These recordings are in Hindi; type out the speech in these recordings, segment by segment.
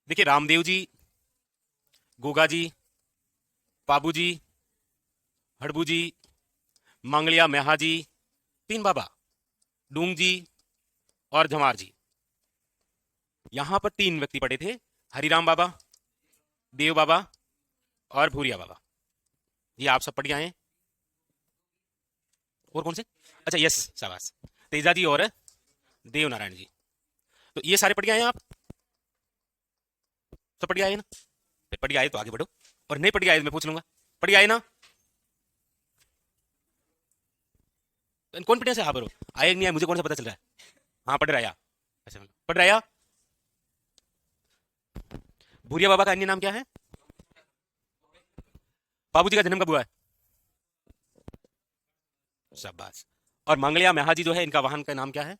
देखिए, रामदेव जी, गोगा जी, पाबू जी, हड़बू जी, मांगलिया मेहा जी, तीन बाबा, डूंग जी और झमार जी। यहां पर तीन व्यक्ति पढ़े थे, हरिराम बाबा, देव बाबा और भूरिया बाबा। ये आप सब पढ़ के आए हैं। और कौन से? अच्छा, यस, शाबाश, तेजा जी और देव नारायण जी। तो ये सारे पढ़ के आए हैं आप? सब पढ़ के आए हैं ना? फिर पढ़ के आए तो आगे बढ़ो, और नहीं पढ़ के आए तो मैं पूछ लूंगा। पढ़ के आए ना? कॉन्फिडेंस है, हाँ भरो। आए नहीं आए मुझे कौन सा पता चल रहा है? हाँ, पढ़ रहा है। अच्छा, पढ़ रहा है। भूरिया बाबा का अन्य नाम क्या है? बाबूजी का जन्म कब हुआ है? शाबाश। और मंगलिया मेहा जी जो है, इनका वाहन का नाम क्या है?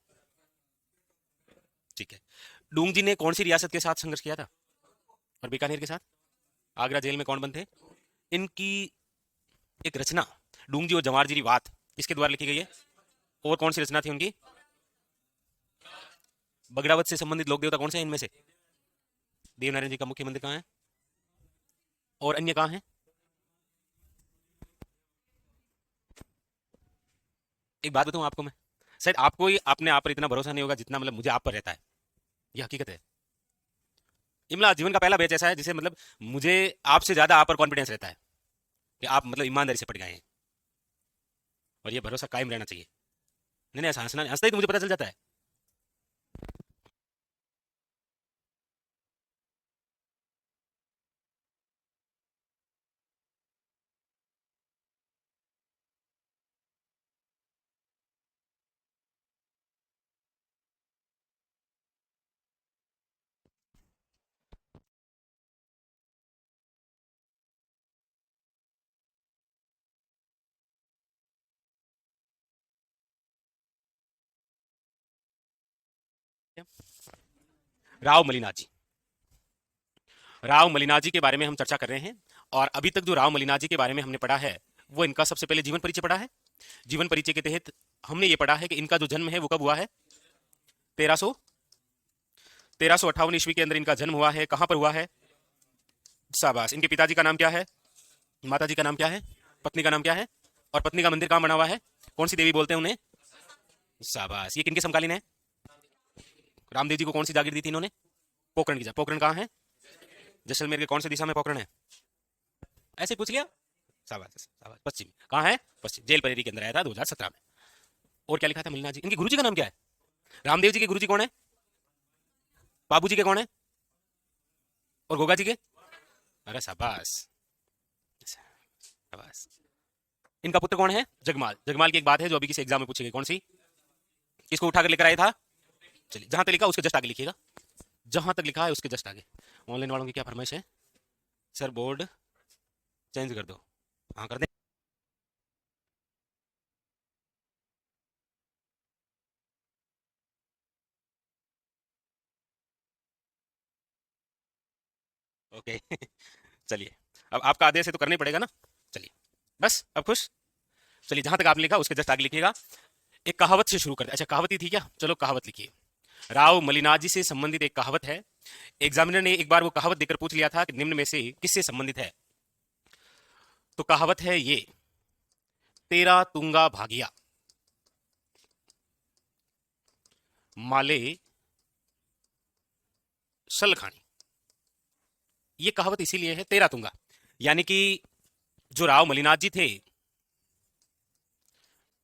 ठीक है। डूंग जी ने कौन सी रियासत के साथ संघर्ष किया था? और बीकानेर के साथ? आगरा जेल में कौन बंद थे? इनकी एक रचना, डूंग जी और जवाहर जी की बात, किसके द्वारा लिखी गई है? और कौन सी रचना थी उनकी? बगड़ावत से संबंधित लोक देवता कौन से हैं इनमें से? देवनारायण जी का मुख्य मंदिर कहाँ है? और अन्य कहाँ है? एक बात बताऊं आपको मैं, शायद आपको ही अपने आप पर इतना भरोसा नहीं होगा जितना मतलब मुझे आप पर रहता है। ये हकीकत है। इमला जीवन का पहला बैच ऐसा है जिसे मतलब मुझे आपसे ज्यादा आप पर कॉन्फिडेंस रहता है कि आप मतलब ईमानदारी से पढ़ गए हैं, और ये भरोसा कायम रहना चाहिए। नहीं नहीं, ऐसा हंसना, हंसता ही तो मुझे पता चल जाता है। राव मलिनाथ जी, राव मलिनाथ जी के बारे में हम चर्चा कर रहे हैं। और अभी तक जो राव मलिनाथ जी के बारे में हमने पढ़ा है, वो इनका सबसे पहले जीवन परिचय पढ़ा है। जीवन परिचय के तहत हमने ये पढ़ा है कि इनका जो जन्म है वो कब हुआ है? 1358 ईस्वी के अंदर इनका जन्म हुआ है। कहां पर हुआ है? शाबाश। इनके पिताजी का नाम क्या है? माता जी का नाम क्या है? पत्नी का नाम क्या है? और पत्नी का मंदिर कहां बना हुआ है? कौन सी देवी बोलते हैं उन्हें? शाबाश। ये किनके समकालीन है? रामदेव जी को कौन सी जागीर दी थी इन्होंने? पोखरण की। पोखरण कहाँ है? जैसलमेर के कौन सी दिशा में पोखरण है? ऐसे पूछ लिया। शाबाश शाबाश। पश्चिम कहाँ है? पश्चिम। जेल परेरी के अंदर आया था 2017 में। और क्या लिखा था मलिना जी? इनके गुरुजी का नाम क्या है? रामदेव जी के गुरुजी कौन है? बाबू जी के कौन है? और गोगा जी के? अरे शाबाश शाबाश। इनका पुत्र कौन है? जगमाल। जगमाल की एक बात है जो अभी किसी एग्जाम में पूछी गई, कौन सी? किसको उठाकर लेकर आया था? चलिए, जहां तक लिखा उसके जस्ट आगे लिखिएगा। जहां तक लिखा है उसके जस्ट आगे। ऑनलाइन वालों की क्या फरमाइश है? सर बोर्ड चेंज कर दो। हाँ, कर दे। ओके। चलिए, अब आपका आदेश है तो करना ही पड़ेगा ना। चलिए, बस अब खुश। चलिए, जहां तक आपने लिखा उसके जस्ट आगे लिखिएगा। एक कहावत से शुरू करते। अच्छा, कहावत ही थी क्या? चलो कहावत लिखिए। राव मलिनाथ जी से संबंधित एक कहावत है। एग्जामिनर ने एक बार वो कहावत देकर पूछ लिया था कि निम्न में से किससे संबंधित है। तो कहावत है ये: तेरा तुंगा भागिया, माले सल खानी। ये कहावत इसीलिए है तेरा तुंगा, यानी कि जो राव मलिनाथ जी थे,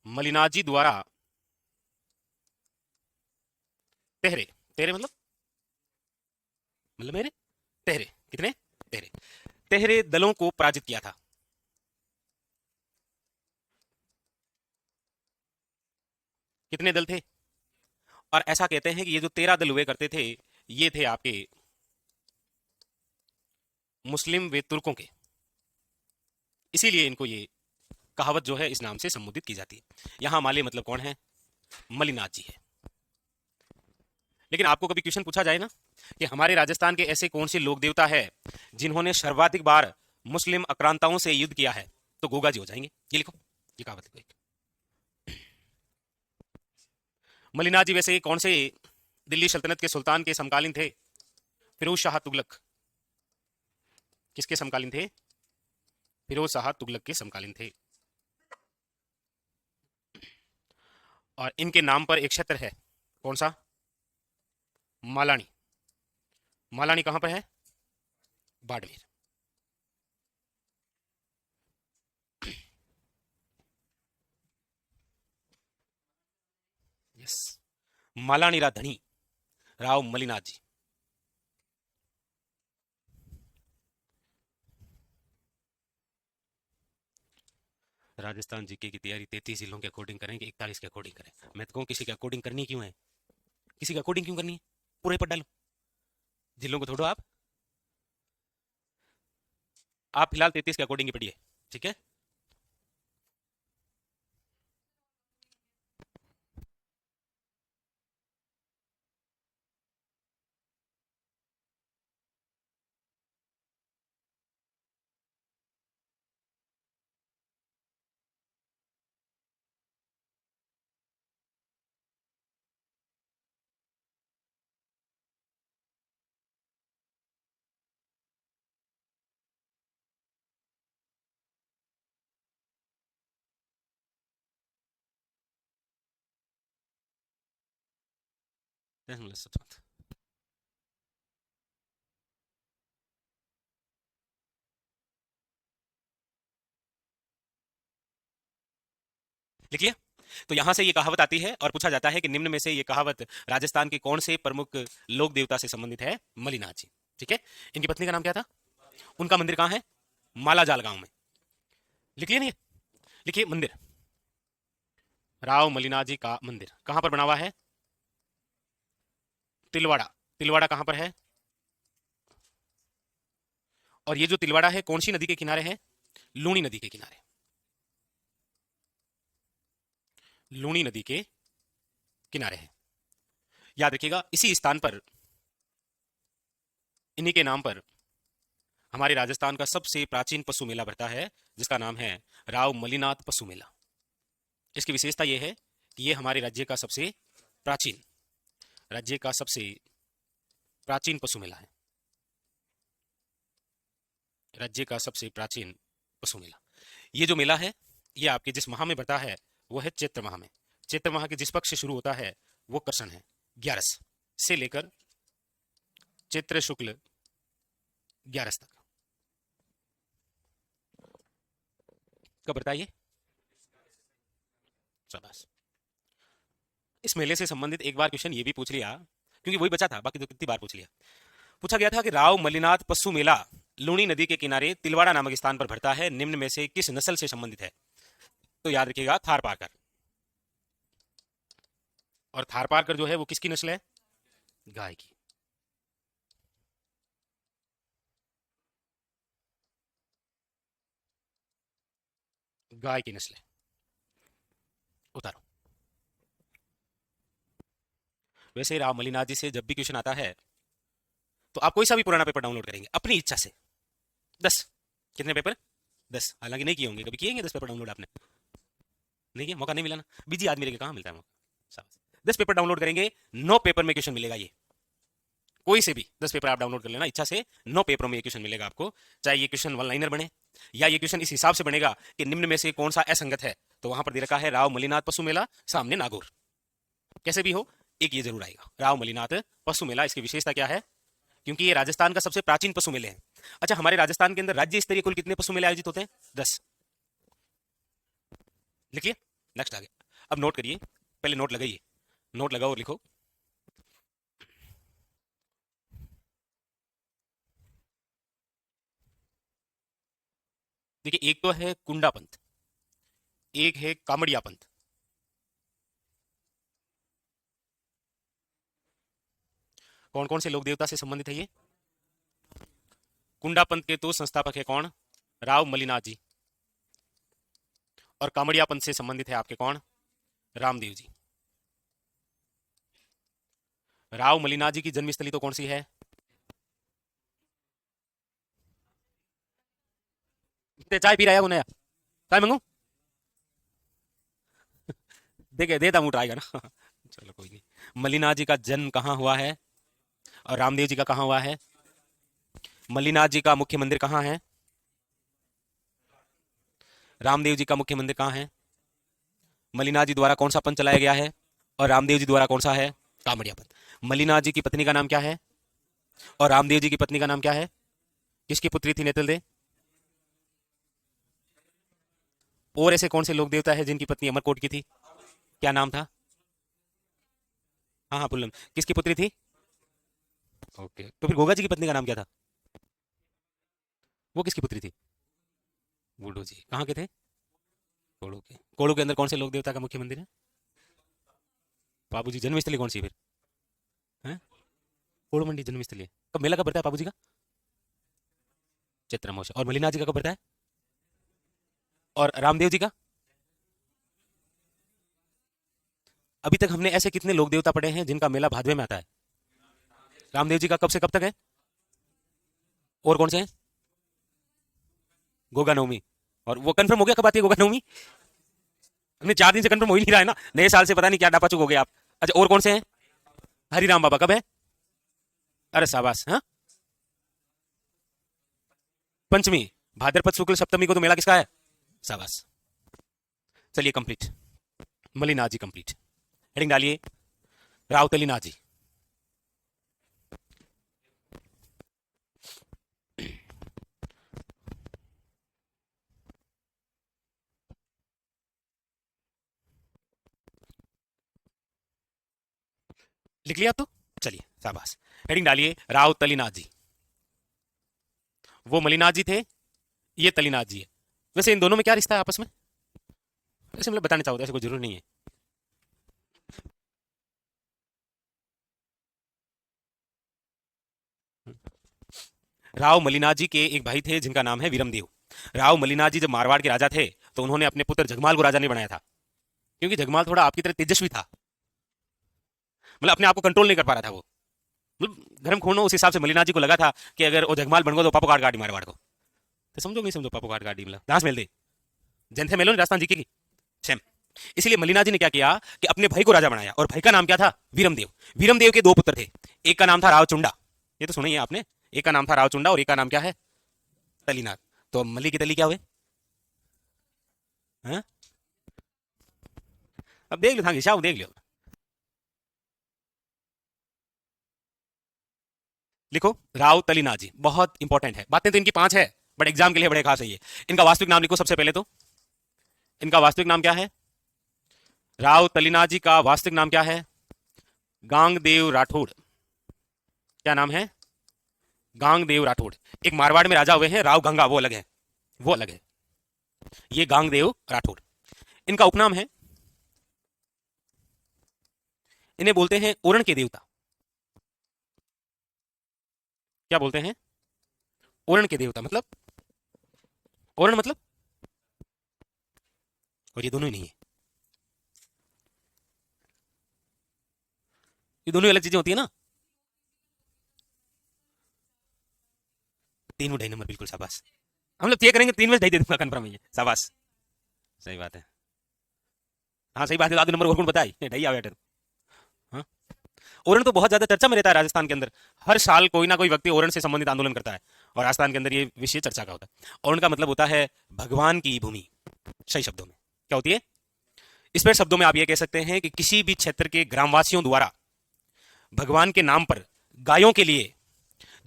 मलिनाथ जी द्वारा तेहरे, तेरे मतलब मेरे तेहरे, कितने तेहरे, तेहरे दलों को पराजित किया था। कितने दल थे? और ऐसा कहते हैं कि ये जो 13 दल हुए करते थे, ये थे आपके मुस्लिम व तुर्कों के। इसीलिए इनको ये कहावत जो है इस नाम से संबोधित की जाती है। यहां माले मतलब कौन है? मलिनाथ जी है। लेकिन आपको कभी क्वेश्चन पूछा जाए ना कि हमारे राजस्थान के ऐसे कौन से लोक देवता है जिन्होंने सर्वाधिक बार मुस्लिम आक्रांताओं से युद्ध किया है, तो गोगा जी हो जाएंगे। ये लिखो, ये कहावत लिखो एक। मलिनाथ जी वैसे कौन से दिल्ली सल्तनत के सुल्तान के समकालीन थे? फिरोज शाह तुगलक। किसके समकालीन थे? फिरोज शाह तुगलक के समकालीन थे। और इनके नाम पर एक क्षेत्र है, कौन सा? मालानी। मालानी कहां पर है? बाड़मेर। यस, मालानी रा धनी राव मलिनाथ जी। राजस्थान जीके की तैयारी 33 जिलों के अकॉर्डिंग करें कि 41 के अकॉर्डिंग करें? मैं तो कहूँ किसी के अकॉर्डिंग करनी क्यों है? किसी के अकॉर्डिंग क्यों करनी है? पूरे पर डालो, जिलों को छोड़ो। आप फिलहाल 33 के अकॉर्डिंग ही पढ़िए, ठीक है? लिख लिया? तो यहां से ये कहावत आती है और पूछा जाता है कि निम्न में से ये कहावत राजस्थान के कौन से प्रमुख लोक देवता से संबंधित है? मलिनाथ जी, ठीक है? इनकी पत्नी का नाम क्या था? उनका मंदिर कहां है? मालाजाल गांव में। लिख लिया नहीं? लिखिए, मंदिर राव मलिनाथ जी का मंदिर कहां पर बना हुआ है? तिलवाड़ा। तिलवाड़ा कहां पर है? और ये जो तिलवाड़ा है कौन सी नदी के किनारे है? लूणी नदी के किनारे। लूणी नदी के किनारे है। याद रखिएगा, इसी स्थान पर, इन्हीं के नाम पर हमारे राजस्थान का सबसे प्राचीन पशु मेला भरता है, जिसका नाम है राव मलिनाथ पशु मेला। इसकी विशेषता यह है कि यह हमारे राज्य का सबसे प्राचीन पशु मेला है। राज्य का सबसे प्राचीन पशु मेला। ये जो मेला है, ये आपके जिस माह में भरता है वो है चैत्र माह में। चैत्र माह के जिस पक्ष से शुरू होता है वो कृष्ण है, 11 से लेकर चैत्र शुक्ल 11 तक। कब बताइए? शाबाश। इस मेले से संबंधित एक बार क्वेश्चन ये भी पूछ लिया, क्योंकि वही बचा था, बाकी तो कितनी बार पूछ लिया। पूछा गया था कि राव मलिनाथ पशु मेला लूणी नदी के किनारे तिलवाड़ा नामक स्थान पर भरता है, निम्न में से किस नस्ल से संबंधित है? तो याद रखिएगा, थारपारकर। और थारपारकर जो है वो किसकी नस्ल है? गाय की। गाय की नस्ल है। उतारो। वैसे राव मलिनाथ जी से जब भी क्वेश्चन आता है तो आप कोई सा भी पुराना पेपर डाउनलोड करेंगे अपनी इच्छा से। 10। कितने पेपर? 10। हालांकि नहीं किए होंगे, कभी किए 10 पेपर डाउनलोड आपने? नहीं किया, मौका नहीं मिला ना, बिजी आदमी के कहां मिलता है मौका। 10 पेपर डाउनलोड करेंगे, 9 पेपर में क्वेश्चन मिलेगा। ये कोई से भी 10 पेपर आप डाउनलोड कर लेना इच्छा से, 9 पेपरों में ये क्वेश्चन मिलेगा आपको। चाहे ये क्वेश्चन वन लाइनर बने या ये क्वेश्चन इस हिसाब से बनेगा कि निम्न में से कौन सा असंगत है, तो वहां पर दे रखा है राव मलिनाथ पशु मेला, सामने नागौर। कैसे भी हो, एक ये जरूर आएगा, राव मलिनाथ पशु मेला। इसकी विशेषता क्या है? क्योंकि ये राजस्थान का सबसे प्राचीन पशु मेले हैं। अच्छा, हमारे राजस्थान के अंदर राज्य स्तरीय कुल कितने पशु मेले आयोजित होते हैं? 10। लिखिए, नेक्स्ट आ गया। अब नोट करिए, पहले नोट लगाइए, नोट लगाओ और लिखो। देखिए, एक तो है कुंडा पंथ, एक है कामड़िया पंथ। कौन कौन से लोक देवता से संबंधित है ये? कुंडा पंथ के तो संस्थापक है कौन? राव मलिनाथ जी। और कामड़िया पंथ से संबंधित है आपके कौन? रामदेव जी। राव मलिनाथ जी की जन्मस्थली तो कौन सी है? चाय पी रहा है नया? चाय मंगू? देखे देता हूँ, ट्राई करना। चलो कोई नहीं। मल्लिनाथ जी का जन्म कहाँ हुआ है और रामदेव जी का कहाँ हुआ है? मल्लिनाथ जी का मुख्य मंदिर कहाँ है? रामदेव जी का मुख्य मंदिर कहाँ है? मल्लिनाथ जी द्वारा कौन सा पंथ चलाया गया है और रामदेव जी द्वारा कौन सा है? कामड़िया पंथ। मल्लिनाथ जी की पत्नी का नाम क्या है और रामदेव जी की पत्नी का नाम क्या है? किसकी पुत्री थी नेतल दे? और ऐसे कौन से लोक देवता है जिनकी पत्नी अमरकोट की थी? क्या नाम था? हाँ हाँ पुल्लम। किसकी पुत्री थी? ओके, तो फिर गोगा जी की पत्नी का नाम क्या था? वो किसकी पुत्री थी? बूढ़ो जी कहाँ के थे? कोड़ू के। कोड़ू के अंदर कौन से लोक देवता का मुख्य मंदिर है? बाबू जी जन्मस्थली कौन सी फिर है? कोड़ू मंडी जन्मस्थली है। कब मेला कब बढ़ता है बाबू जी का? चैत्र अमावस्या। और मल्लिनाथ जी का कब बढ़ता है? और रामदेव जी का? अभी तक हमने ऐसे कितने लोक देवता पढ़े हैं जिनका मेला भादवे में आता है? रामदेव जी का कब से कब तक है? और कौन से हैं? गोगा नवमी। और वो कंफर्म हो गया कब आती है गोगा नवमी? हमने 4 दिन से कंफर्म हो ही नहीं रहा है ना, नए साल से पता नहीं क्या डापा चुक हो गए आप। अच्छा और कौन से हैं? हरिराम बाबा कब है? अरे शाबाश। हाँ, पंचमी। भाद्रपद शुक्ल सप्तमी को तो मेला किसका है? शाबाश। चलिए कंप्लीट। मलिनाथ जी कंप्लीट। हेडिंग डालिए रावतली नाथ जी। लिख लिया तो चलिए शाबाश। हेडिंग डालिए रावतली नाथ जी। वो मलिनाथ जी थे, ये तलीनाथ जी है। वैसे इन दोनों में क्या रिश्ता है आपस में? ऐसे मतलब बताना चाहो तो ऐसे कोई जरूर नहीं है। राव मलिनाथ जी के एक भाई थे जिनका नाम है वीरमदेव। राव मलिनाथ जी जब मारवाड़ के राजा थे तो उन्होंने अपने पुत्र जगमाल को राजा नहीं बनाया था, क्योंकि जगमाल थोड़ा आपकी तरह तेजस्वी था। मतलब अपने आप को कंट्रोल नहीं कर पा रहा था वो। मतलब धर्म खून उस हिसाब से मलिनाथ जी को लगा था कि अगर वो जगमाल बन गो तो पापो काट गाड़ी मारवाड़ को। तो समझो नहीं समझो, पापो काट गाड़ी मतलब दास मेल दे जैन थे मेलो राजस्थान जी की सेम। इसलिए मलिनाथ जी ने क्या किया कि अपने भाई को राजा बनाया, और भाई का नाम क्या था? वीरमदेव। वीरमदेव के 2 पुत्र थे, एक का नाम था रावचुंडा, ये तो सुना ही है आपने। एक का नाम था रावचुंडा और एक का नाम क्या है? तलीनाथ। तो मल्ली की तली क्या हुए? हाँ? अब देख लो था शाह, देख लो। लिखो राव तलीनाथ जी, बहुत इंपॉर्टेंट है। बातें तो इनकी 5 है बट एग्जाम के लिए बड़े खास है ये। इनका वास्तविक नाम लिखो सबसे पहले तो। इनका वास्तविक नाम क्या है? राव तलीनाथ जी का वास्तविक नाम क्या है? गांगदेव राठौड़। क्या नाम है? गांगदेव राठौड़। एक मारवाड़ में राजा हुए हैं राव गंगा, वो अलग है, वो अलग है। ये गांगदेव राठौड़। इनका उपनाम है, इन्हें बोलते हैं ओरण के देवता। क्या बोलते हैं? ओरण के देवता। मतलब ओरण मतलब, और ये दोनों ही नहीं है। ये दोनों ही अलग चीजें होती है ना। 3 ढाई नंबर बिल्कुल शाबाश। हम लोग ये करेंगे 3 में ढाई दे दूंगा, कन्फर्म है ये, शाबाश। सही बात है। हाँ सही बात है, आधे नंबर और कौन बताए ढाई आवे। हाँ, ओरण तो बहुत ज्यादा चर्चा में रहता है राजस्थान के अंदर। हर साल कोई ना कोई व्यक्ति ओरण से संबंधित आंदोलन करता है और राजस्थान के अंदर ये विषय चर्चा का होता है। ओरण का मतलब होता है भगवान की भूमि। सही शब्दों में क्या होती है? इस पर शब्दों में आप ये कह सकते हैं कि किसी भी क्षेत्र के ग्रामवासियों द्वारा भगवान के नाम पर गायों के लिए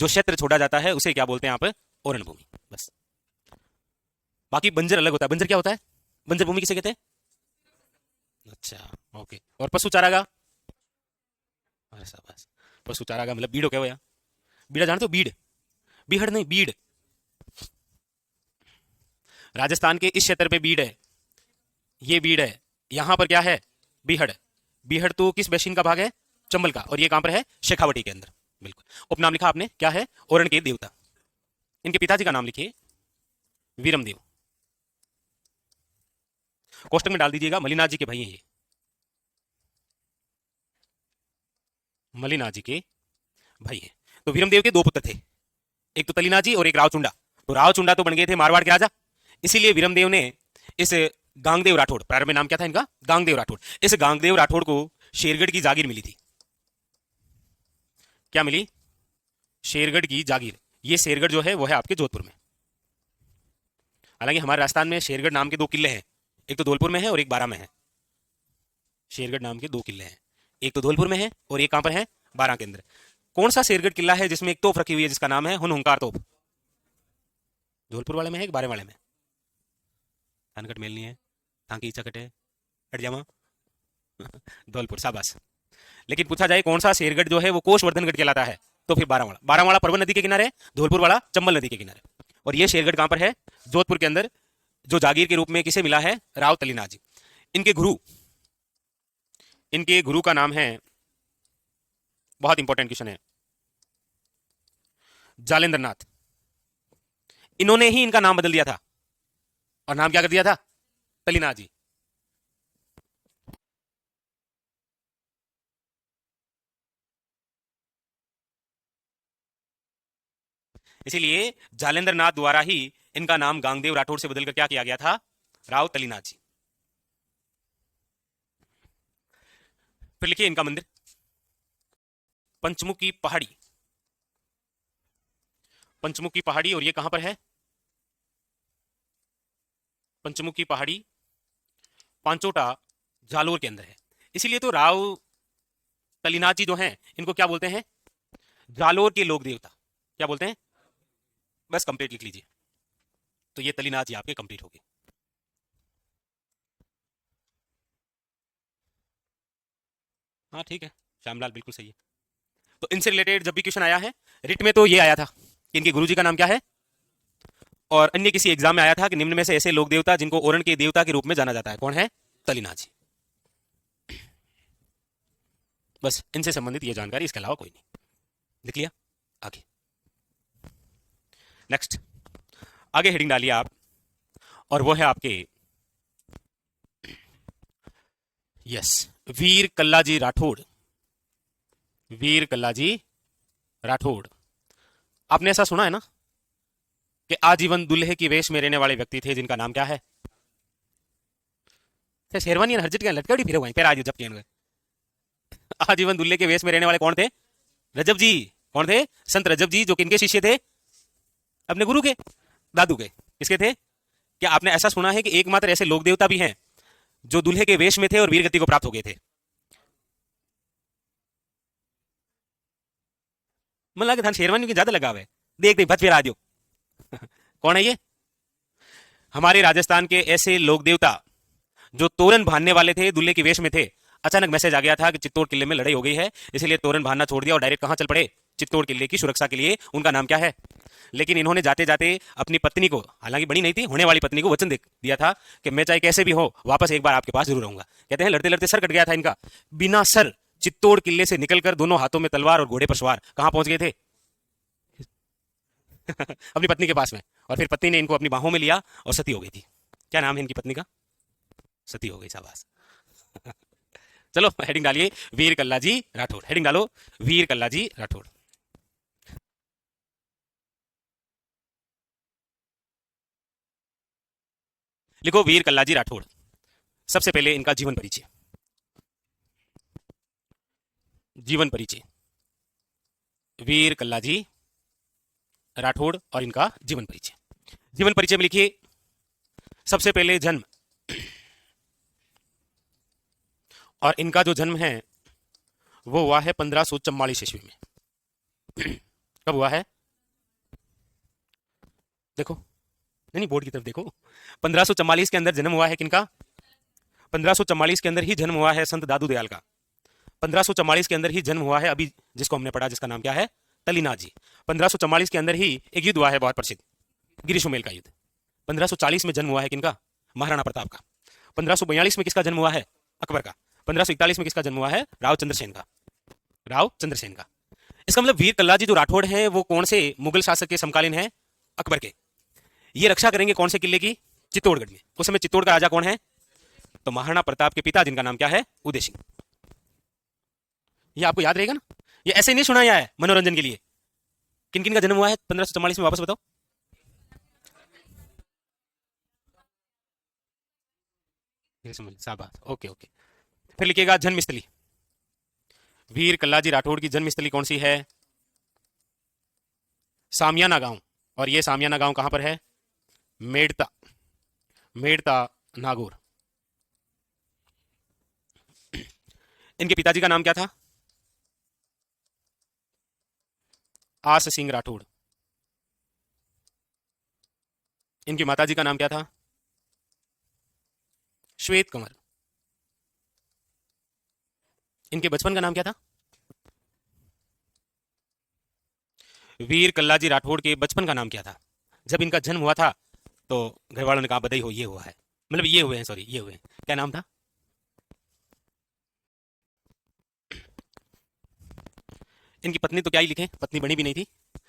जो क्षेत्र छोड़ा जाता है उसे क्या बोलते हैं आप? ओरण भूमि। बस। बाकी बंजर अलग होता है। बंजर क्या होता है? बंजर भूमि किसे कहते हैं? अच्छा ओके। और पशु चारागाह? अरे शाबाश। पशु चारागाह मतलब बीड़ हो क्या? बीड़ा जानते हो? बीड़, बीहड़ नहीं, बीड़। राजस्थान के इस क्षेत्र पे बीड़ है, ये बीड़ है। यहां पर क्या है? बीहड़। बीहड़ तो किस बेसिन का भाग है? चंबल का। और ये कहां पर है? शेखावटी के अंदर। बिल्कुल। उपनाम लिखा आपने, क्या है? ओरण के देवता। इनके पिताजी का नाम लिखिए वीरमदेव। कोष्टक में डाल दीजिएगा मलिनाथ जी के भाई हैं ये। मलिनाथ जी के भाई हैं। तो वीरमदेव के 2 पुत्र थे, एक तो तलीनाथ जी और एक रावचुंडा। तो रावचुंडा तो बन गए थे मारवाड़ के राजा, इसीलिए वीरमदेव ने इस गांगदेव राठौड़, प्रारंभ में नाम क्या था इनका? गांगदेव राठौड़। इस गांगदेव राठौड़ को शेरगढ़ की जागीर मिली थी। क्या मिली? शेरगढ़ की जागीर। ये शेरगढ़ जो है वो है आपके जोधपुर में। हालांकि हमारे राजस्थान में शेरगढ़ नाम के 2 किले हैं, एक तो धौलपुर में है और एक बारां में है। शेरगढ़ नाम के 2 किले हैं, एक तो धौलपुर में है और एक कहां पर है? बारां के अंदर। कौन सा शेरगढ़ किला है जिसमें एक तोप रखी हुई है जिसका नाम है हुंकार तोप? धौलपुर वाले में है कि बारां वाले में? थानकट मेल नहीं है, थांकी इच्छा कटे हट जामा धौलपुर, शाबाश। लेकिन पूछा जाए कौन सा शेरगढ़ जो है वो कोषवर्धनगढ़ कहलाता है, तो फिर बारांवाड़ा। बारांवाड़ा परवन नदी के किनारे, धौलपुर वाला चंबल नदी के किनारे। और ये शेरगढ़ कहां पर है? जोधपुर के अंदर, जो जागीर के रूप में किसे मिला है? राव तलीनाथ जी। इनके गुरु का नाम है, बहुत इंपॉर्टेंट क्वेश्चन है, जालेंद्र नाथ। इन्होंने ही इनका नाम बदल दिया था, और नाम क्या कर दिया था? तलीनाथ जी। इसीलिए जालेंद्र नाथ द्वारा ही इनका नाम गांगदेव राठौड़ से बदलकर क्या किया गया था? राव तलीनाथ जी। फिर लिखिए इनका मंदिर, पंचमुखी पहाड़ी। पंचमुखी पहाड़ी, और ये कहां पर है? पंचमुखी पहाड़ी पांचोटा, जालोर के अंदर है। इसीलिए तो राव तलीनाथ जी जो हैं इनको क्या बोलते हैं? जालोर के लोक देवता। क्या बोलते हैं? बस कंप्लीट लिख लीजिए, तो ये तलीनाथ जी आपके कंप्लीट होगी। हाँ ठीक है, श्यामलाल बिल्कुल सही है। तो इनसे रिलेटेड जब भी क्वेश्चन आया है रिट में, तो ये आया था कि इनके गुरुजी का नाम क्या है, और अन्य किसी एग्जाम में आया था कि निम्न में से ऐसे लोक देवता जिनको ओरण के देवता के रूप में जाना जाता है, कौन है? तलीनाथ जी। बस इनसे संबंधित ये जानकारी, इसके अलावा कोई नहीं। लिख लिया? आगे नेक्स्ट, आगे हेडिंग डालिए आप, और वो है आपके यस, वीर कल्लाजी राठौड़। वीर कल्लाजी राठौड़। आपने ऐसा सुना है ना कि आजीवन दुल्हे की वेश में रहने वाले व्यक्ति थे जिनका नाम क्या है? शेरवानी हरजट के लटके फिरे हुए, फिर आज जब किए आजीवन दुल्हे के वेश में रहने वाले कौन थे? रजब जी। कौन थे? संत रजब जी, जो किनके शिष्य थे? अपने गुरु के, दादू के। किसके थे? क्या आपने ऐसा सुना है कि एकमात्र ऐसे लोक देवता भी हैं जो दुल्हे के वेश में थे और वीर गति को प्राप्त हो गए थे? मन लगा धान शेरवानी की ज्यादा लगाव है, देख देख भत फिर आ दियो कौन है ये? हमारे राजस्थान के ऐसे लोक देवता जो तोरण बांधने वाले थे, दुल्हे के वेश में थे। अचानक मैसेज आ गया था कि चित्तौड़ किले में लड़ाई हो गई है, इसलिए तोरण बांधना छोड़ दिया और डायरेक्ट कहां चल पड़े? चित्तौड़ किले की सुरक्षा के लिए। उनका नाम क्या है? लेकिन इन्होंने जाते जाते अपनी पत्नी को, हालांकि बड़ी नहीं थी, होने वाली पत्नी को वचन दे दिया था कि मैं चाहे कैसे भी हो वापस एक बार आपके पास जरूर रहूंगा। कहते हैं लड़ते लड़ते सर कट गया था इनका। बिना सर चित्तौड़ किले से निकलकर दोनों हाथों में तलवार और घोड़े पर सवार कहां पहुंच गए थे? अपनी पत्नी के पास में। और फिर पत्नी ने इनको अपनी बाहों में लिया और सती हो गई थी। क्या नाम है इनकी पत्नी का? सती हो गई, शाबाश चलो हेडिंग डालिए, वीर कल्लाजी राठौड़। हेडिंग डालो, वीर कल्लाजी राठौड़। लिखो वीर कल्लाजी राठौड़। सबसे पहले इनका जीवन परिचय। जीवन परिचय, वीर कल्लाजी राठौड़ और इनका जीवन परिचय। जीवन परिचय में लिखिए, सबसे पहले जन्म, और इनका जो जन्म है वो हुआ है 1544 ईस्वी में। कब हुआ है? देखो, नहीं बोर्ड की तरफ देखो। 1544 के अंदर जन्म हुआ है किनका? 1544 के अंदर ही जन्म हुआ है संत दादू दयाल का। 1544 के अंदर ही जन्म हुआ है अभी जिसको हमने पढ़ा, जिसका नाम क्या है? तलीनाथ जी। 1544 के अंदर ही एक युद्ध हुआ है बहुत प्रसिद्ध, गिरिशुमेल का युद्ध। 1540 में जन्म हुआ है किनका? महाराणा प्रताप का। 1542 में किसका जन्म हुआ है? अकबर का। 1541 में किसका जन्म हुआ है? राव चंद्रसेन का। राव चंद्रसेन का। इसका मतलब वीर कल्लाजी जो राठौड़ है वो कौन से मुगल शासक के समकालीन है? अकबर के। ये रक्षा करेंगे कौन से किले की? चित्तौड़गढ़ में। उस समय चित्तौड़ का राजा कौन है? तो महाराणा प्रताप के पिता, जिनका नाम क्या है? उदय सिंह। ये आपको याद रहेगा ना, ये ऐसे नहीं सुनाया है मनोरंजन के लिए। किन किन का जन्म हुआ है 1544 में, वापस बताओ। शाबाश, ओके ओके। फिर लिखिएगा जन्मस्थली। वीर कल्लाजी राठौड़ की जन्मस्थली कौन सी है? सामियाना गांव। और ये सामियाना गांव कहां पर है? मेड़ता, मेड़ता नागौर। इनके पिताजी का नाम क्या था? आस सिंह राठौड़। इनकी माताजी का नाम क्या था? श्वेत कंवर। इनके बचपन का नाम क्या था? वीर कल्लाजी राठौड़ के बचपन का नाम क्या था? जब इनका जन्म हुआ था तो घर वालों ने कहा बधाई हो, ये हुआ है, मतलब ये हुए हैं, सॉरी ये हुए हैं। क्या नाम था? इनकी पत्नी तो क्या ही लिखे, पत्नी बनी भी नहीं थी,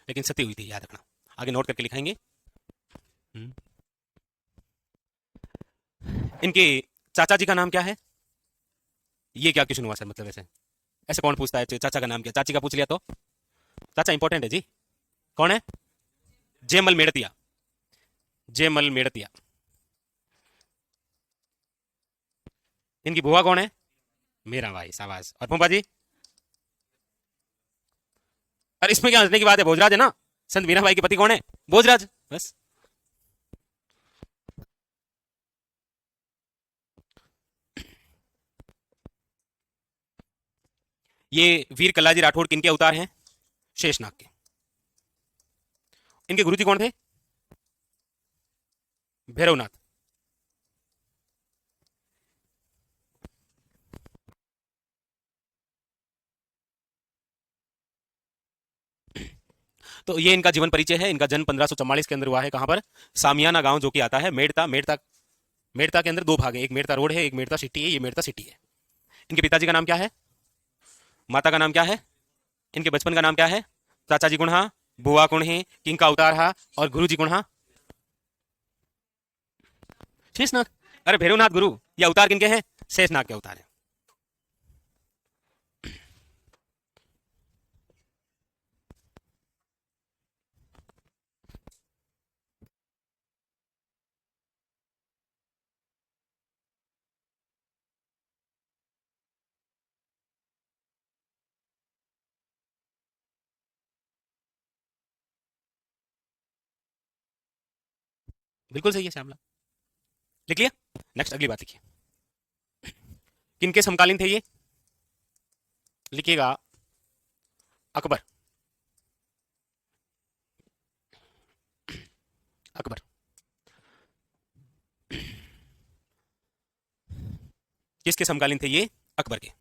लेकिन सती हुई थी, याद रखना, आगे नोट करके लिखाएंगे। हम्म। इनके चाचा जी का नाम क्या है? ये क्या क्वेश्चन हुआ सर, मतलब ऐसे ऐसे कौन पूछता है चाचा का नाम क्या? चाची का पूछ लिया तो? चाचा इंपॉर्टेंट है जी। कौन है? जयमल मेड़तिया, जयमल मेड़तिया। इनकी बुआ कौन है? मेरा भाई, शाबाश। और फूफा जी? अरे इसमें क्या हंसने की बात है, भोजराज है ना। संत मीरा भाई के पति कौन है? भोजराज, बस। ये वीर कल्लाजी राठौड़ किनके अवतार हैं? शेषनाग के। इनके गुरुजी कौन थे? भैरवनाथ। तो ये इनका जीवन परिचय है। इनका जन्म 1544 के अंदर हुआ है। कहां पर? सामियाना गांव, जो कि आता है मेड़ता। मेड़ता, मेड़ता के अंदर दो भाग है, एक मेड़ता रोड है, एक मेड़ता सिटी है। ये मेड़ता सिटी है। इनके पिताजी का नाम क्या है? माता का नाम क्या है? इनके बचपन का नाम क्या है? चाचा जी गुण हा, बुआ गुण है, किंग का अवतार हा, और गुरु जी गुण हा? शेषनाग। अरे भैरवनाथ गुरु, ये अवतार किनके हैं? शेषनाग के अवतार है। बिल्कुल सही है श्यामला, लिख लिया। नेक्स्ट, अगली बात लिखिए। किनके समकालीन थे ये? लिखिएगा, अकबर। अकबर किसके समकालीन थे ये? अकबर के।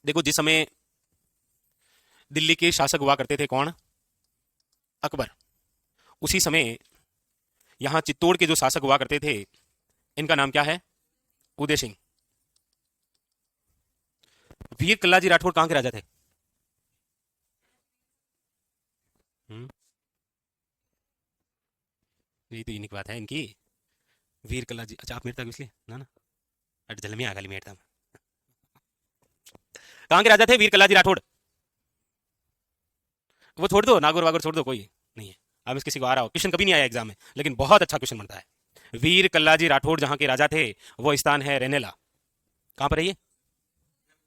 देखो, जिस समय दिल्ली के शासक हुआ करते थे कौन? अकबर। उसी समय यहां चित्तौड़ के जो शासक हुआ करते थे, इनका नाम क्या है? उदय सिंह। वीर कल्लाजी राठौड़ कहां के राजा थे? हम्म, यही तो यूनिक बात है इनकी। वीर कल्लाजी, अच्छा आप मेरे तक इसलिए ना ना, अट जलमी आ गली मेरे तक। कहां के राजा थे वीर कल्लाजी राठौड़? वो छोड़ दो, नागौर वागौर छोड़ दो, कोई नहीं है। अब इस किसी को आ रहा हो, क्वेश्चन कभी नहीं आया एग्जाम में, लेकिन बहुत अच्छा क्वेश्चन बनता है। वीर कल्लाजी राठौड़ जहां के राजा थे, वो स्थान है रेनेला। कहां पर है ये?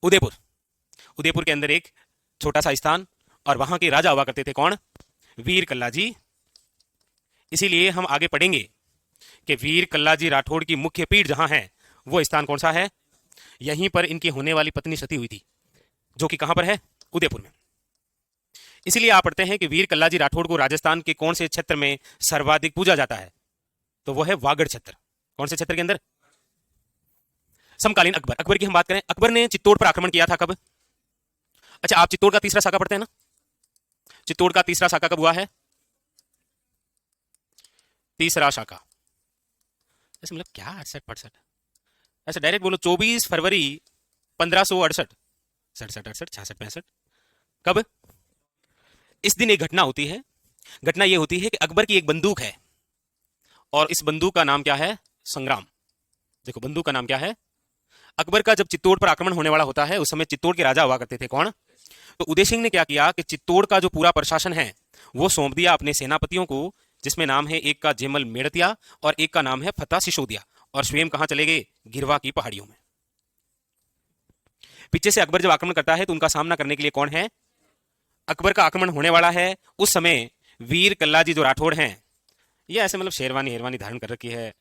उदयपुर। उदयपुर के अंदर एक छोटा सा स्थान, और वहां के राजा हुआ करते थे कौन? वीर कल्लाजी। इसीलिए हम आगे पढ़ेंगे कि वीर कल्लाजी राठौड़ की मुख्य पीठ जहां है, वो स्थान कौन सा है? यहीं पर इनकी होने वाली पत्नी सती हुई थी, जो कि कहां पर है? उदयपुर में। इसीलिए आप पढ़ते हैं कि वीर कल्लाजी राठौड़ को राजस्थान के कौन से क्षेत्र में सर्वाधिक पूजा जाता है? तो वो है वागड़ क्षेत्र। कौन से क्षेत्र के अंदर? समकालीन अकबर। अकबर की हम बात करें, अकबर ने चित्तौड़ पर आक्रमण किया था कब? अच्छा, आप चित्तौड़ का तीसरा शाखा पढ़ते हैं ना? चित्तौड़ का तीसरा शाखा कब हुआ है? तीसरा शाखा, ऐसे मतलब क्या 68 68, ऐसे डायरेक्ट बोलो, 24 फरवरी 1568। 67 68 66 65। कब? इस दिन एक घटना होती है। घटना यह होती है कि अकबर की एक बंदूक है, और इस बंदूक का नाम क्या है? संग्राम। देखो, बंदूक का नाम क्या है? अकबर का जब चित्तौड़ पर आक्रमण होने वाला होता है, उस समय चित्तौड़ के राजा हुआ करते थे कौन? तो उदय सिंह ने क्या किया कि चित्तौड़ का जो पूरा प्रशासन है वो सौंप दिया अपने सेनापतियों को, जिसमें नाम है एक का जयमल मेड़तिया और एक का नाम है फतेह सिसोदिया, और स्वयं कहां चले गए? गिरवा की पहाड़ियों में। पीछे से अकबर जब आक्रमण करता है तो उनका सामना करने के लिए कौन है? अकबर का आक्रमण होने वाला है। उस समय वीर कल्लाजी जो राठौड़ हैं, ये ऐसे मतलब शेरवानी हेरवानी धारण कर रखी है,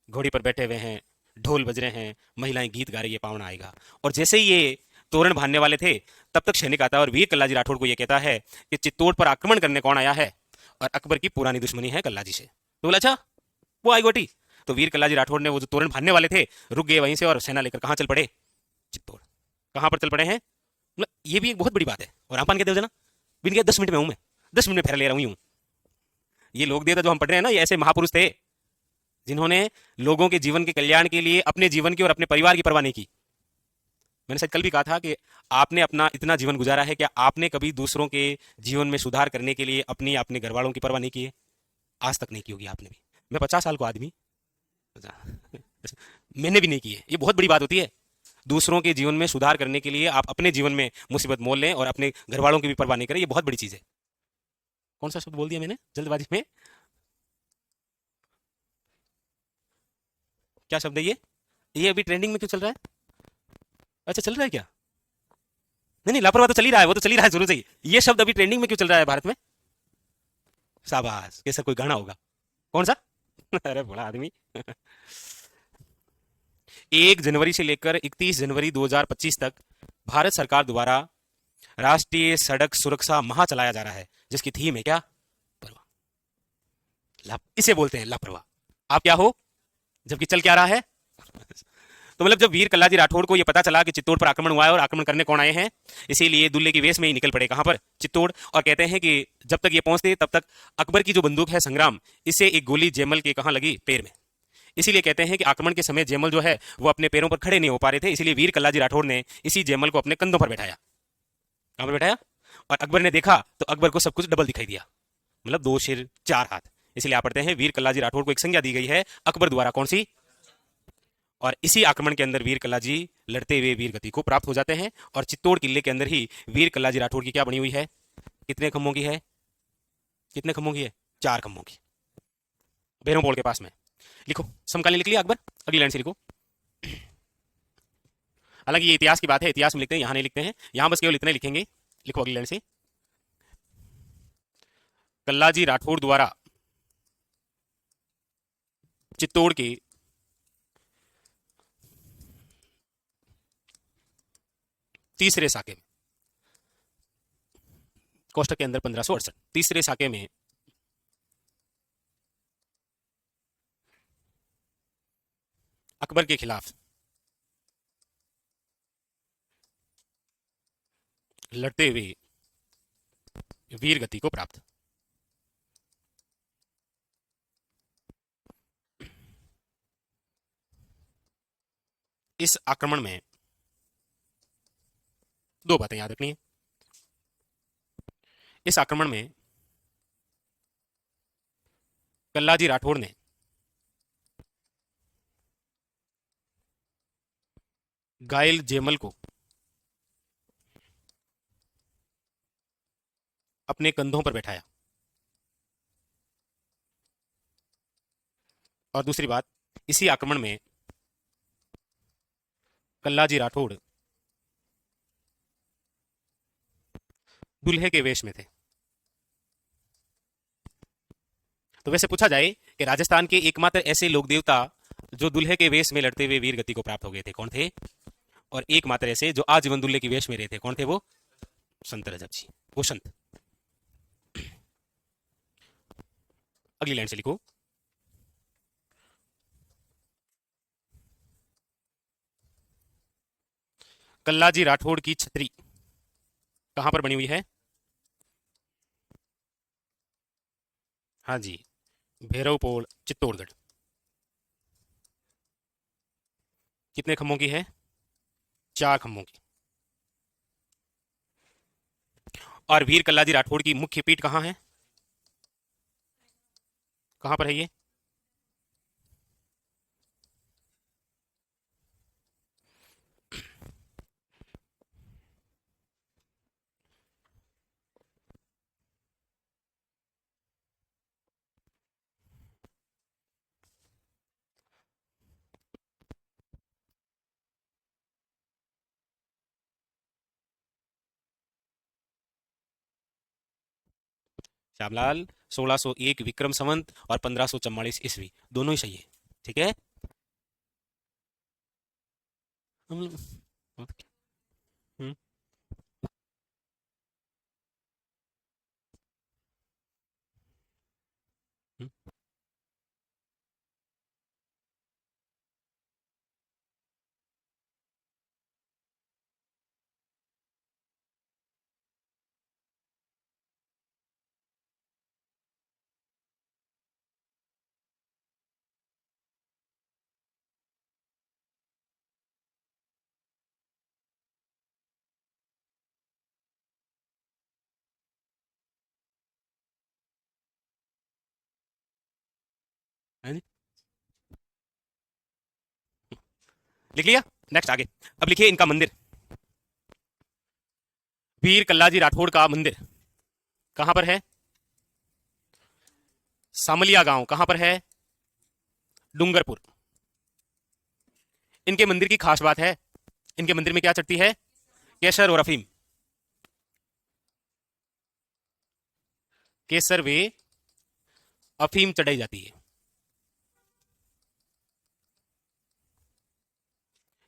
घोड़ी पर बैठे हुए हैं, ढोल बज रहे हैं, महिलाएं गीत गा रही है, पावना आएगा। और जैसे ही ये तोरण बांधने वाले थे, तब तक सैनिक आता है और वीर कल्लाजी राठौड़ को यह कहता है कि चित्तौड़ पर आक्रमण करने कौन आया है? और अकबर की पुरानी दुश्मनी है कल्लाजी से। तो बोला अच्छा वो आई गोटी। तो वीर कल्लाजी राठौड़ ने वो जो तोरण बांधने वाले थे रुक गए वहीं से और सेना लेकर कहां चल पड़े? चित्तौड़। कहां पर चल पड़े हैं? मतलब ये भी एक बहुत बड़ी बात है। और आपन कहते हो ना, बिन गया 10 मिनट में हूं मैं, 10 मिनट में फेरा ले रहा हूं। ये लोक देवता जो हम पढ़ रहे हैं ना, ये ऐसे महापुरुष थे जिन्होंने लोगों के जीवन के कल्याण के लिए अपने जीवन की और अपने परिवार की परवाह नहीं की। मैंने शायद कल भी कहा था कि आपने अपना इतना जीवन गुजारा है, क्या आपने कभी दूसरों के जीवन में सुधार करने के लिए अपनी अपने घर वालों की परवाह नहीं की है? आज तक नहीं की होगी आपने भी। मैं 50 साल को आदमी, मैंने भी नहीं की है। ये बहुत बड़ी बात होती है। दूसरों के जीवन में सुधार करने के लिए आप अपने जीवन में मुसीबत मोल लें और अपने घर वालों की भी परवाह नहीं करें, ये बहुत बड़ी चीज है। कौन सा शब्द बोल दिया मैंने जल्दबाजी में? क्या शब्द है ये अभी ट्रेंडिंग में क्यों चल रहा है? अच्छा चल रहा है क्या? नहीं नहीं, लापरवाह तो चल ही रहा है, वो तो चल ही रहा है शुरू से ही। ये शब्द अभी ट्रेंडिंग में क्यों चल रहा है भारत में? शाबाश, कैसा कोई गाना होगा? कौन सा? अरे बड़ा आदमी। 1 जनवरी से लेकर 31 जनवरी 2025 तक भारत सरकार द्वारा राष्ट्रीय सड़क सुरक्षा माह चलाया जा रहा है, जिसकी थीम है क्या? इसे बोलते हैं लापरवाह। आप क्या हो जबकि चल क्या रहा है? तो मतलब जब वीर कल्लाजी राठौड़ को यह पता चला कि चित्तौड़ पर आक्रमण हुआ है और आक्रमण करने कौन आए हैं, इसीलिए दुल्ले की वेश में ही निकल पड़े। कहां पर? चित्तौड़। और कहते हैं कि जब तक ये पहुंचते तब तक अकबर की जो बंदूक है संग्राम, इससे एक गोली जयमल के कहां लगी? पैर में। इसीलिए कहते हैं कि आक्रमण के समय जयमल जो है वो अपने पैरों पर खड़े नहीं हो पा रहे थे, इसलिए वीर कल्लाजी राठौड़ ने इसी जयमल को अपने कंधों पर बैठाया। कहां पर बैठाया? और अकबर ने देखा तो अकबर को सब कुछ डबल दिखाई दिया, मतलब 2 सिर 4 हाथ। इसलिए आप पढ़ते हैं वीर कल्लाजी राठौड़ को एक संज्ञा दी गई है अकबर द्वारा, कौन सी? और इसी आक्रमण के अंदर वीर कल्लाजी लड़ते हुए वीर गति को प्राप्त हो जाते हैं। और चित्तौड़ किले के अंदर ही वीर कल्लाजी राठौड़ की क्या बनी हुई है? कितने खंभों की है? कितने खंभों की है? 4 खंभों की। भैरवपोल के पास में। लिखो, समकालीन लिख लिया अकबर? अगली लाइन से लिखो। हालांकि ये इतिहास की बात है, इतिहास में लिखते हैं, यहां नहीं लिखते हैं, यहां बस केवल इतने लिखेंगे। लिखो अगली लाइन से। कल्लाजी राठौड़ द्वारा चित्तौड़ के तीसरे साके में, कोष्टक के अंदर 1568, तीसरे साके में अकबर के खिलाफ लड़ते हुए वीर गति को प्राप्त। इस आक्रमण में 2 बातें याद रखनी है। इस आक्रमण में कल्लाजी राठौड़ ने घायल जयमल को अपने कंधों पर बैठाया। और दूसरी बात, इसी आक्रमण में कल्लाजी राठौड़ दुल्हे के वेश में थे। तो वैसे पूछा जाए कि राजस्थान के एकमात्र ऐसे लोक देवता जो दुल्हे के वेश में लड़ते हुए वीर गति को प्राप्त हो गए थे, कौन थे? और एकमात्र ऐसे जो आजीवन दुल्हे के वेश में रहे थे, कौन थे वो? संत रजक जी, वो संत। अगली लाइन से लिखो। कल्लाजी राठौड़ की छतरी कहां पर बनी हुई है? हाँ जी, भैरवपोल, चित्तौड़गढ़। कितने खंभों की है? 4 खंभों की। और वीर कल्लाजी राठौड़ की मुख्य पीठ कहां है? कहां पर है ये? श्यामलाल 1601 विक्रम संवत और 1544 ईस्वी, दोनों ही सही है। ठीक है। हम लोग- हम्म, हम्म। हाँ जी, लिख लिया। नेक्स्ट आगे। अब लिखिए इनका मंदिर। वीर कल्लाजी राठौड़ का मंदिर कहां पर है? सामलिया गांव कहां पर है? डूंगरपुर। इनके मंदिर की खास बात है, इनके मंदिर में क्या चढ़ती है? केसर और अफीम। केसर वे अफीम चढ़ाई जाती है।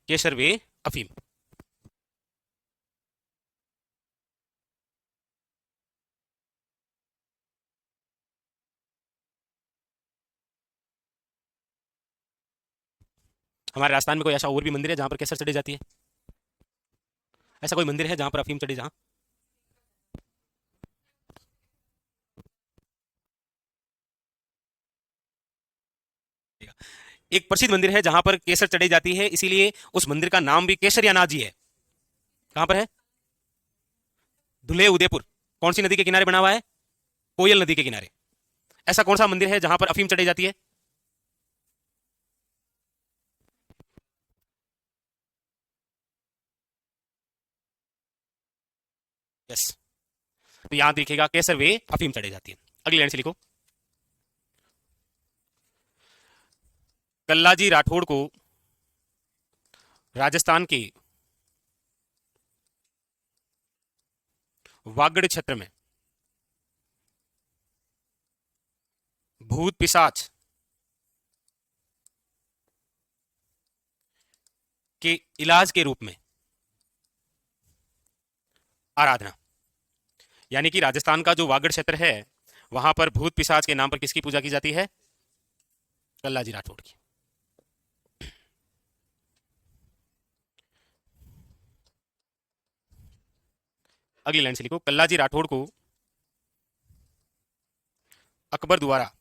केसर वे अफीम। हमारे राजस्थान में कोई ऐसा और भी मंदिर है जहां पर केसर चढ़ी जाती है? ऐसा कोई मंदिर है जहां पर अफीम चढ़ी? जहां एक प्रसिद्ध मंदिर है जहां पर केसर चढ़ी जाती है, इसीलिए उस मंदिर का नाम भी केसरिया नाथ जी है। कहां पर है? धुले उदयपुर। कौन सी नदी के किनारे बना हुआ है? कोयल नदी के किनारे। ऐसा कौन सा मंदिर है जहां पर अफीम चढ़ी जाती है? यस। तो यहां देखिएगा केसर वे अफीम चढ़ी जाती है। अगली लाइन से लिखो। कल्लाजी राठौड़ को राजस्थान के वागड़ क्षेत्र में भूत पिशाच के इलाज के रूप में आराधना, यानी कि राजस्थान का जो वागड़ क्षेत्र है वहां पर भूत पिशाच के नाम पर किसकी पूजा की जाती है? कल्लाजी राठौड़ की। अगली लाइन से लिखो। कल्लाजी राठौड़ को अकबर द्वारा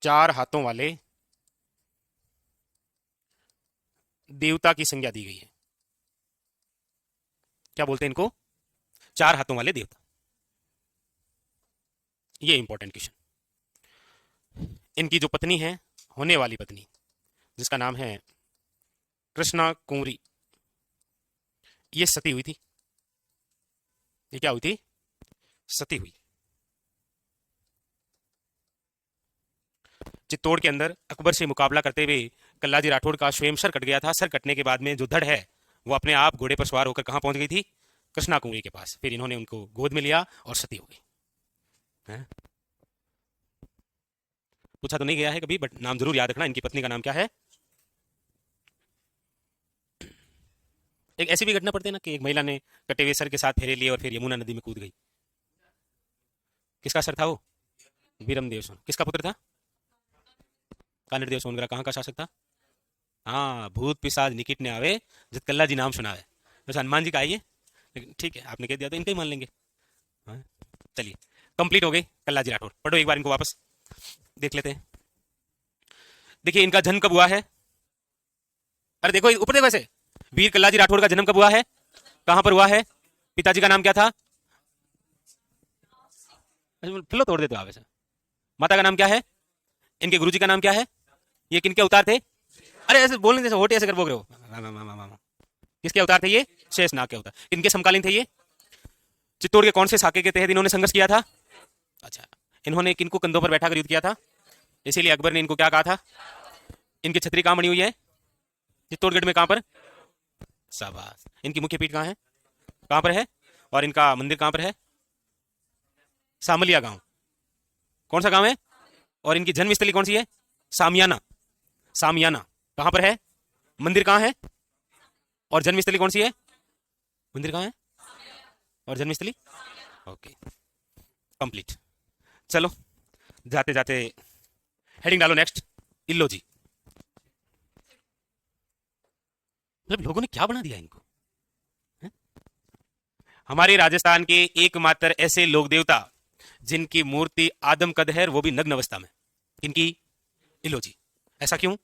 4 हाथों वाले देवता की संज्ञा दी गई है। क्या बोलते हैं इनको? 4 हाथों वाले देवता। ये इंपॉर्टेंट क्वेश्चन। इनकी जो पत्नी है, होने वाली पत्नी, जिसका नाम है कृष्णा कुंवरी, ये सती हुई थी। ये क्या हुई थी? सती हुई। चित्तौड़ के अंदर अकबर से मुकाबला करते हुए कल्लाजी राठौड़ का स्वयं सर कट गया था। सर कटने के बाद में जो धड़ है वो अपने आप घोड़े पर सवार होकर कहां पहुंच गई थी? कृष्णा कुंवरी के पास। फिर इन्होंने उनको गोद में लिया और सती हो गई है। पूछा तो नहीं गया है कभी, बट नाम जरूर याद रखना। इनकी पत्नी का नाम क्या है? एक ऐसी भी घटना पड़ती है ना कि एक महिला ने कटे हुए सर के साथ फेरे लिए और फिर यमुना नदी में कूद गई। किसका सर था वो? वीरम देव सोन। किसका पुत्र था? कानड़ देव सोनगरा। कहाँ का शासक था? हाँ, भूत पिशाच निकट ने आवे जब कल्ला जी नाम सुनावे। वैसे हनुमान जी का आइए, लेकिन ठीक है आपने कह दिया तो इनका ही मान लेंगे। हाँ, चलिए कंप्लीट हो गई कल्ला जी राठौड़। पढ़ो एक बार इनको वापस देख लेते हैं। देखिए इनका जन्म कब हुआ है? अरे देखो ऊपर देखो ऐसे। वीर कल्ला जी राठौड़ का जन्म कब हुआ है? कहां पर हुआ है? पिताजी का नाम क्या था? फिर तोड़ देते हो आप ऐसे। माता का नाम क्या है? इनके गुरुजी का नाम क्या है? ये किनके अवतार थे? अरे ऐसे बोलने जैसे होटे ऐसे कर बोल रहे हो। किसके अवतार थे ये? शेषनाग के अवतार। इनके समकालीन थे ये? चित्तौड़ के कौन से साके के तहत इन्होंने संघर्ष किया था? अच्छा। इन्होंने किनको कंधों पर बैठाकर युद्ध किया था? इसीलिए अकबर ने इनको क्या कहा था? इनकी छतरी कहां बनी हुई है? चित्तौड़गढ़ में। कहां पर? शाबाश। इनकी मुख्य पीठ कहां है? कहां पर है? और इनका मंदिर कहां पर है? सामलिया गांव। कौन सा गांव है? और इनकी जन्मस्थली कौन सी है? सामियाना। सामियाना कहां पर है? मंदिर कहां है? और जन्मस्थली कौन सी है? मंदिर कहां है और जन्मस्थली? Okay, complete. चलो, जाते जाते हेडिंग डालो नेक्स्ट, इल्लोजी। मतलब लोगों ने क्या बना दिया इनको, है? हमारे राजस्थान के एकमात्र ऐसे लोक देवता जिनकी मूर्ति आदम कद है, वो भी नग्न अवस्था में, इनकी इल्लोजी। ऐसा क्यों?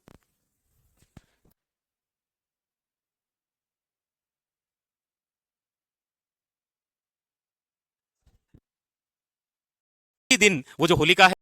उसी दिन वो जो होलिका है,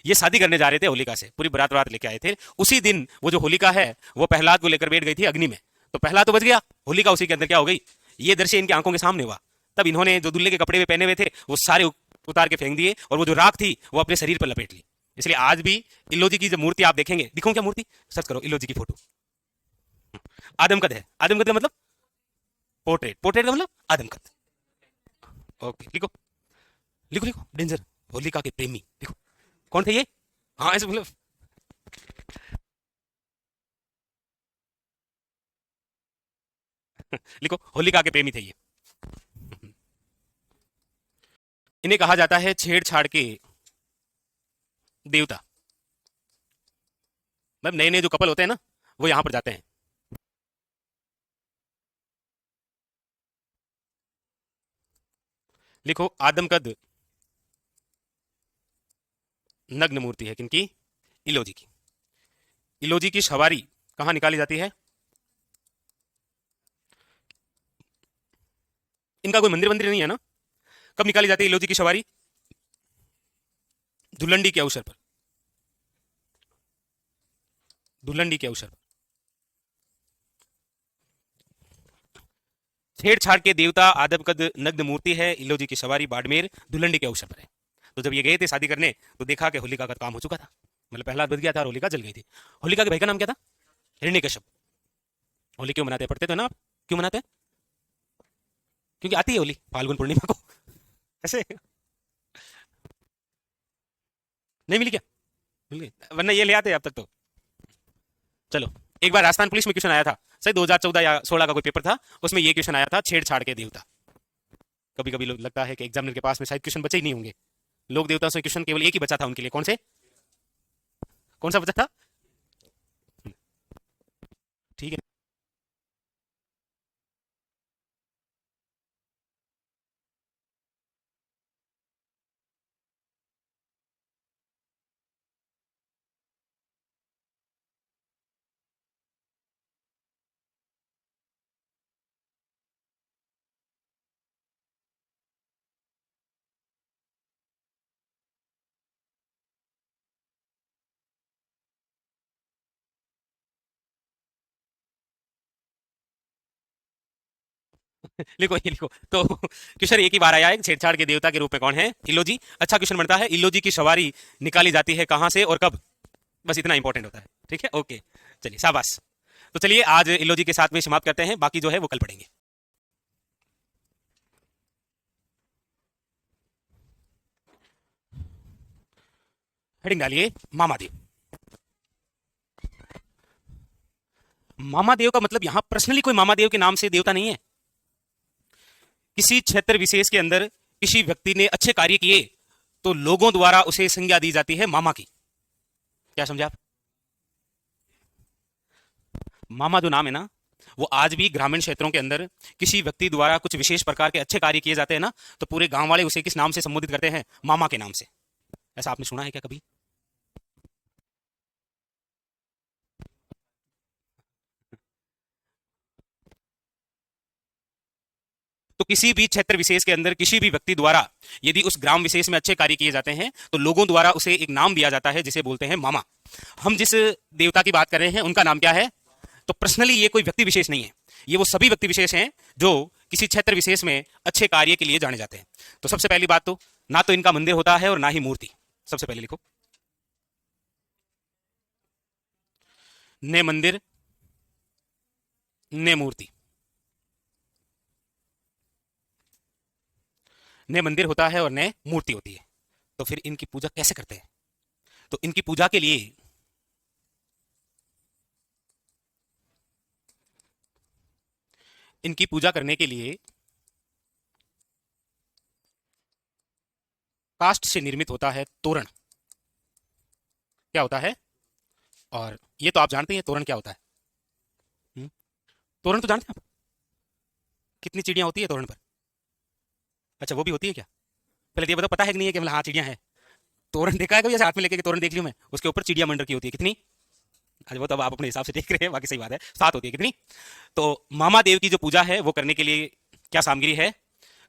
ये शादी करने जा रहे थे होलिका से, पूरी बारात बारात लेके आए थे। उसी दिन वो जो होलिका है वो प्रहलाद को लेकर बैठ गई थी अग्नि में, तो प्रहलाद तो बच गया, होलिका उसी के अंदर क्या हो गई, ये दृश्य इनकी आंखों के सामने हुआ। तब इन्होंने जो दूल्हे के कपड़े में पहने हुए थे वो सारे उतार के फेंक दिए, और वो जो राख थी वो अपने शरीर पर लपेट ली। इसलिए आज भी इल्लोजी की जब मूर्ति आप देखेंगे, दिखो क्या मूर्ति, सर्च करो इल्लोजी की फोटो, आदमकद है। आदमकद का मतलब पोर्ट्रेट, पोर्ट्रेट का मतलब आदमकद। ओके, लिखो लिखो लिखो, डेंजर, होलिका के प्रेमी, लिखो कौन थे ये। हाँ ऐसे मतलब, लिखो होलिका के प्रेमी थे ये। इन्हें कहा जाता है छेड़छाड़ के देवता। मतलब नए नए जो कपल होते हैं ना, वो यहां पर जाते हैं। लिखो आदमकद नग्न मूर्ति है किनकी? इलोजी की। इलोजी की सवारी कहां निकाली जाती है? इनका कोई मंदिर मंदिर नहीं है ना? कब निकाली जाती है इलोजी की सवारी? धुलंडी के अवसर पर, धुलंडी के अवसर पर। छेड़छाड़ के देवता आदमकद नग्न मूर्ति है, इलोजी की सवारी बाड़मेर धुलंडी के अवसर पर है। तो जब ये गए थे शादी करने, तो देखा कि होलिका का काम हो चुका था, मतलब पहला बच गया था और होलिका जल गई थी। होलिका के भाई का नाम क्या था? हिरण्यकश्यप। होली क्यों मनाते हैं, पढ़ते थे ना आप? क्यों मनाते हैं? क्योंकि आती है होली फाल्गुन पूर्णिमा को। ऐसे नहीं मिली क्या? मिल गई, वरना ये ले आते अब तक तो। चलो, एक बार राजस्थान पुलिस में क्वेश्चन आया था, सही 2014 या 16 का कोई पेपर था, उसमें ये क्वेश्चन आया था, छेड़छाड़ के देवता। कभी कभी लगता है कि एग्जामिनर के पास में शायद क्वेश्चन बचे ही नहीं होंगे। लोक देवताओं से क्वेश्चन केवल एक ही बचा था उनके लिए, कौन से, कौन सा बचा था? ठीक है। लिखो ये लिखो तो, क्वेश्चन एक ही बार आया है, छेड़छाड़ के देवता के रूप में कौन है? इलोजी। अच्छा क्वेश्चन बनता है, इलोजी की सवारी निकाली जाती है कहां से और कब? बस इतना इंपॉर्टेंट होता है, ठीक है, ओके। चलिए शाबाश। तो चलिए आज इलोजी के साथ में समाप्त करते हैं, बाकी जो है वो कल पढ़ेंगे। हेडिंग डालिए, मामादेव। मामादेव का मतलब यहां पर्सनली कोई मामादेव के नाम से देवता नहीं है। किसी क्षेत्र विशेष के अंदर किसी व्यक्ति ने अच्छे कार्य किए तो लोगों द्वारा उसे संज्ञा दी जाती है मामा की। क्या समझे आप? मामा जो नाम है ना, वो आज भी ग्रामीण क्षेत्रों के अंदर किसी व्यक्ति द्वारा कुछ विशेष प्रकार के अच्छे कार्य किए जाते हैं ना, तो पूरे गांव वाले उसे किस नाम से संबोधित करते हैं? मामा के नाम से। ऐसा आपने सुना है क्या कभी? तो किसी भी क्षेत्र विशेष के अंदर किसी भी व्यक्ति द्वारा यदि उस ग्राम विशेष में अच्छे कार्य किए जाते हैं तो लोगों द्वारा उसे एक नाम दिया जाता है जिसे बोलते हैं मामा। हम जिस देवता की बात कर रहे हैं उनका नाम क्या है? तो पर्सनली ये कोई व्यक्ति विशेष नहीं है, ये वो सभी व्यक्ति विशेष हैं जो किसी क्षेत्र विशेष में अच्छे कार्य के लिए जाने जाते हैं। तो सबसे पहली बात तो, ना तो इनका मंदिर होता है और ना ही मूर्ति। सबसे पहले लिखो, ने मंदिर ने मूर्ति। न मंदिर होता है और न मूर्ति होती है, तो फिर इनकी पूजा कैसे करते हैं? तो इनकी पूजा के लिए इनकी पूजा करने के लिए काष्ठ से निर्मित होता है तोरण। क्या होता है? और ये तो आप जानते हैं तोरण क्या होता है। हम्म? तोरण तो जानते हैं आप? कितनी चिड़ियां होती है तोरण पर? अच्छा, वो भी होती है क्या? पहले तो ये बताओ, पता है कि नहीं है कि मतलब हाँ चिड़ियां हैं? तोरण देखा है कभी ऐसे हाथ में लेके कि तोरण देख लियो मैं, उसके ऊपर चिड़िया मंडर की होती है कितनी? अच्छा, वो तो अब आप अपने हिसाब से देख रहे हैं, बाकी सही बात है, 7 होती है कितनी? तो मामा देव की जो पूजा है वो करने के लिए क्या सामग्री है?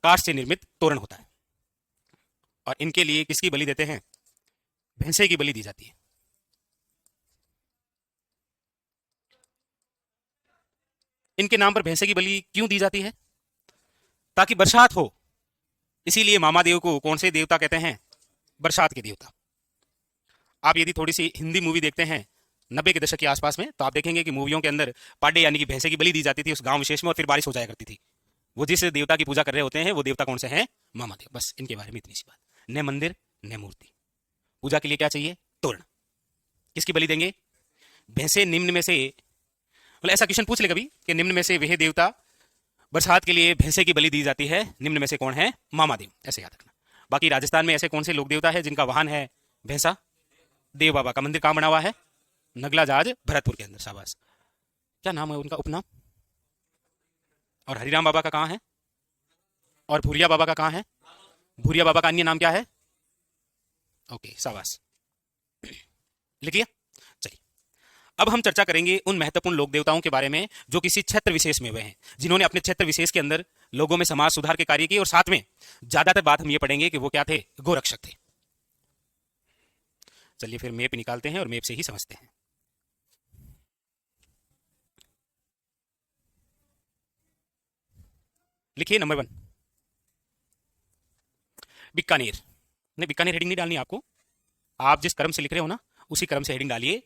काष्ठ से निर्मित तोरण होता है। और इनके लिए किसकी बलि देते हैं? भैंसे की बलि दी जाती है। इनके नाम पर भैंसे की बलि क्यों दी जाती है? ताकि बरसात हो। इसीलिए मामा देव को कौन से देवता कहते हैं? बरसात के देवता। आप यदि थोड़ी सी हिंदी मूवी देखते हैं 90 के दशक के आसपास में, तो आप देखेंगे कि मूवियों के अंदर पाड्य यानी कि भैंसे की बलि दी जाती थी उस गांव विशेष में, और फिर बारिश हो जाया करती थी। वो जिस देवता की पूजा कर रहे होते हैं वो देवता कौन से हैं? मामा देव। बस इनके बारे में इतनी सी बात। न मंदिर न मूर्ति। पूजा के लिए क्या चाहिए? तोरण। किसकी बलि देंगे? भैंसे निम्न में से, मतलब ऐसा क्वेश्चन पूछ ले कभी कि निम्न में से वह देवता बरसात के लिए भैंसे की बलि दी जाती है, निम्न में से कौन है? मामा देव। ऐसे याद रखना। बाकी राजस्थान में ऐसे कौन से लोक देवता है जिनका वाहन है भैंसा? देव बाबा का मंदिर कहां बना हुआ है? नगला जाज, भरतपुर के अंदर। शाबाश। क्या नाम है उनका उपनाम? और हरिराम बाबा का कहाँ है? और भूरिया बाबा का कहाँ है? भूरिया बाबा का अन्य नाम क्या है? ओके, शाबाश, लिख लिया। चलिए, अब हम चर्चा करेंगे उन महत्वपूर्ण लोक देवताओं के बारे में जो किसी क्षेत्र विशेष में हुए हैं, जिन्होंने अपने क्षेत्र विशेष के अंदर लोगों में समाज सुधार के कार्य किए, और साथ में ज्यादातर बात हम ये पढ़ेंगे कि वो क्या थे? गोरक्षक थे। चलिए फिर मैप निकालते हैं और मैप से ही समझते हैं। लिखिए नंबर 1, बीकानेर। नहीं, बीकानेर हेडिंग नहीं डालनी आपको, आप जिस क्रम से लिख रहे हो ना उसी क्रम से हेडिंग डालिए।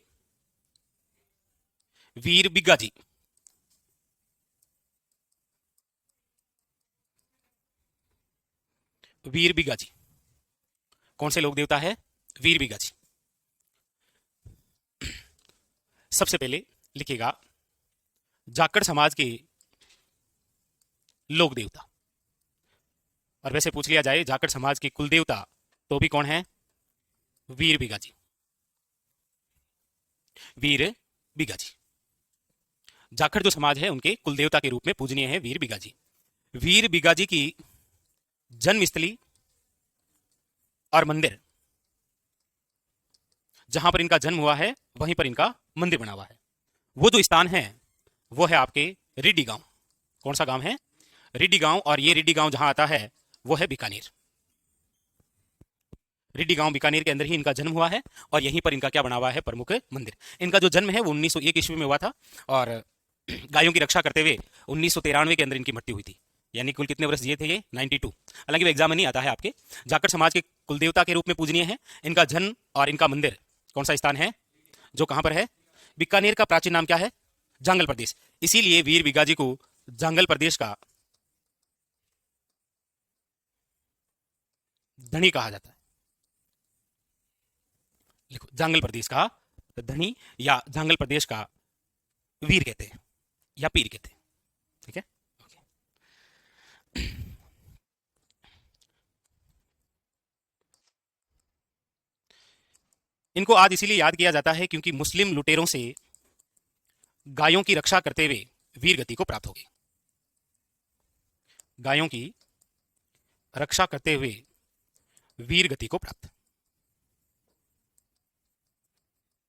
वीर बिग्गाजी। वीर बिग्गाजी कौन से लोक देवता है? वीर बिग्गाजी। सबसे पहले लिखिएगा जाखड़ समाज के लोक देवता। और वैसे पूछ लिया जाए जाखड़ समाज के कुल देवता, तो भी कौन है? वीर बिग्गाजी। वीर बिग्गाजी। जाखड़ जो समाज है उनके कुल देवता के रूप में पूजनीय है वीर बिग्गाजी। वीर बिग्गाजी की जन्मस्थली और मंदिर, जहां पर इनका जन्म हुआ है वहीं पर इनका मंदिर बना हुआ है। वो जो स्थान है वो है आपके रिड्डी गांव। कौन सा गांव है? रिड्डी गांव। और ये रिड्डी गांव जहां आता है वो है बीकानेर। रिड्डी गांव बीकानेर के अंदर ही इनका जन्म हुआ है, और यहीं पर इनका क्या बना हुआ है? प्रमुख मंदिर। इनका जो जन्म है वो 1901 ईस्वी में हुआ था, और गायों की रक्षा करते हुए 1993 के अंदर इनकी मृत्यु हुई थी। यानी कुल कितने वर्ष जिए थे ये? 92। हालांकि वो एग्जाम में नहीं आता है आपके। जाखड़ समाज के कुलदेवता के रूप में पूजनीय है। इनका जन्म और इनका मंदिर कौन सा स्थान है? जो कहां पर है? बीकानेर का प्राचीन नाम क्या है? जांगल प्रदेश। इसीलिए वीर बिग्गाजी को जांगल प्रदेश का धनी कहा जाता है। लिखो, जांगल प्रदेश का धनी या जांगल प्रदेश का वीर कहते हैं या पीर कहते हैं। ठीक है, ओके। इनको आज इसीलिए याद किया जाता है क्योंकि मुस्लिम लुटेरों से गायों की रक्षा करते हुए वीर गति को प्राप्त हो गई। गायों की रक्षा करते हुए वीर गति को प्राप्त,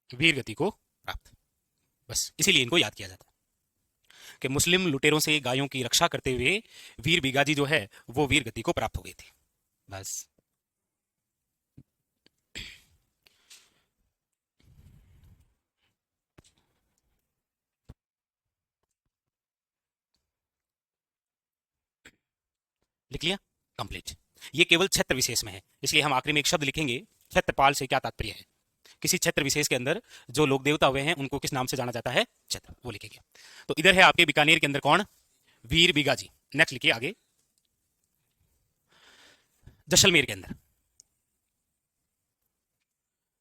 वीर गति को प्राप्त। बस इसीलिए इनको याद किया जाता है कि मुस्लिम लुटेरों से गायों की रक्षा करते हुए वीर बिग्गाजी जो है वो वीर गति को प्राप्त हो गई थी। बस। लिख लिया? कंप्लीट। ये केवल क्षेत्र विशेष में है, इसलिए हम आखिरी में एक शब्द लिखेंगे, क्षेत्रपाल से क्या तात्पर्य है? किसी क्षेत्र विशेष के अंदर जो लोक देवता हुए हैं उनको किस नाम से जाना जाता है? क्षेत्र, वो लिखेंगे। तो इधर है आपके बीकानेर के अंदर कौन? वीर बिग्गाजी। नेक्स्ट लिखिए आगे। जैसलमेर के अंदर,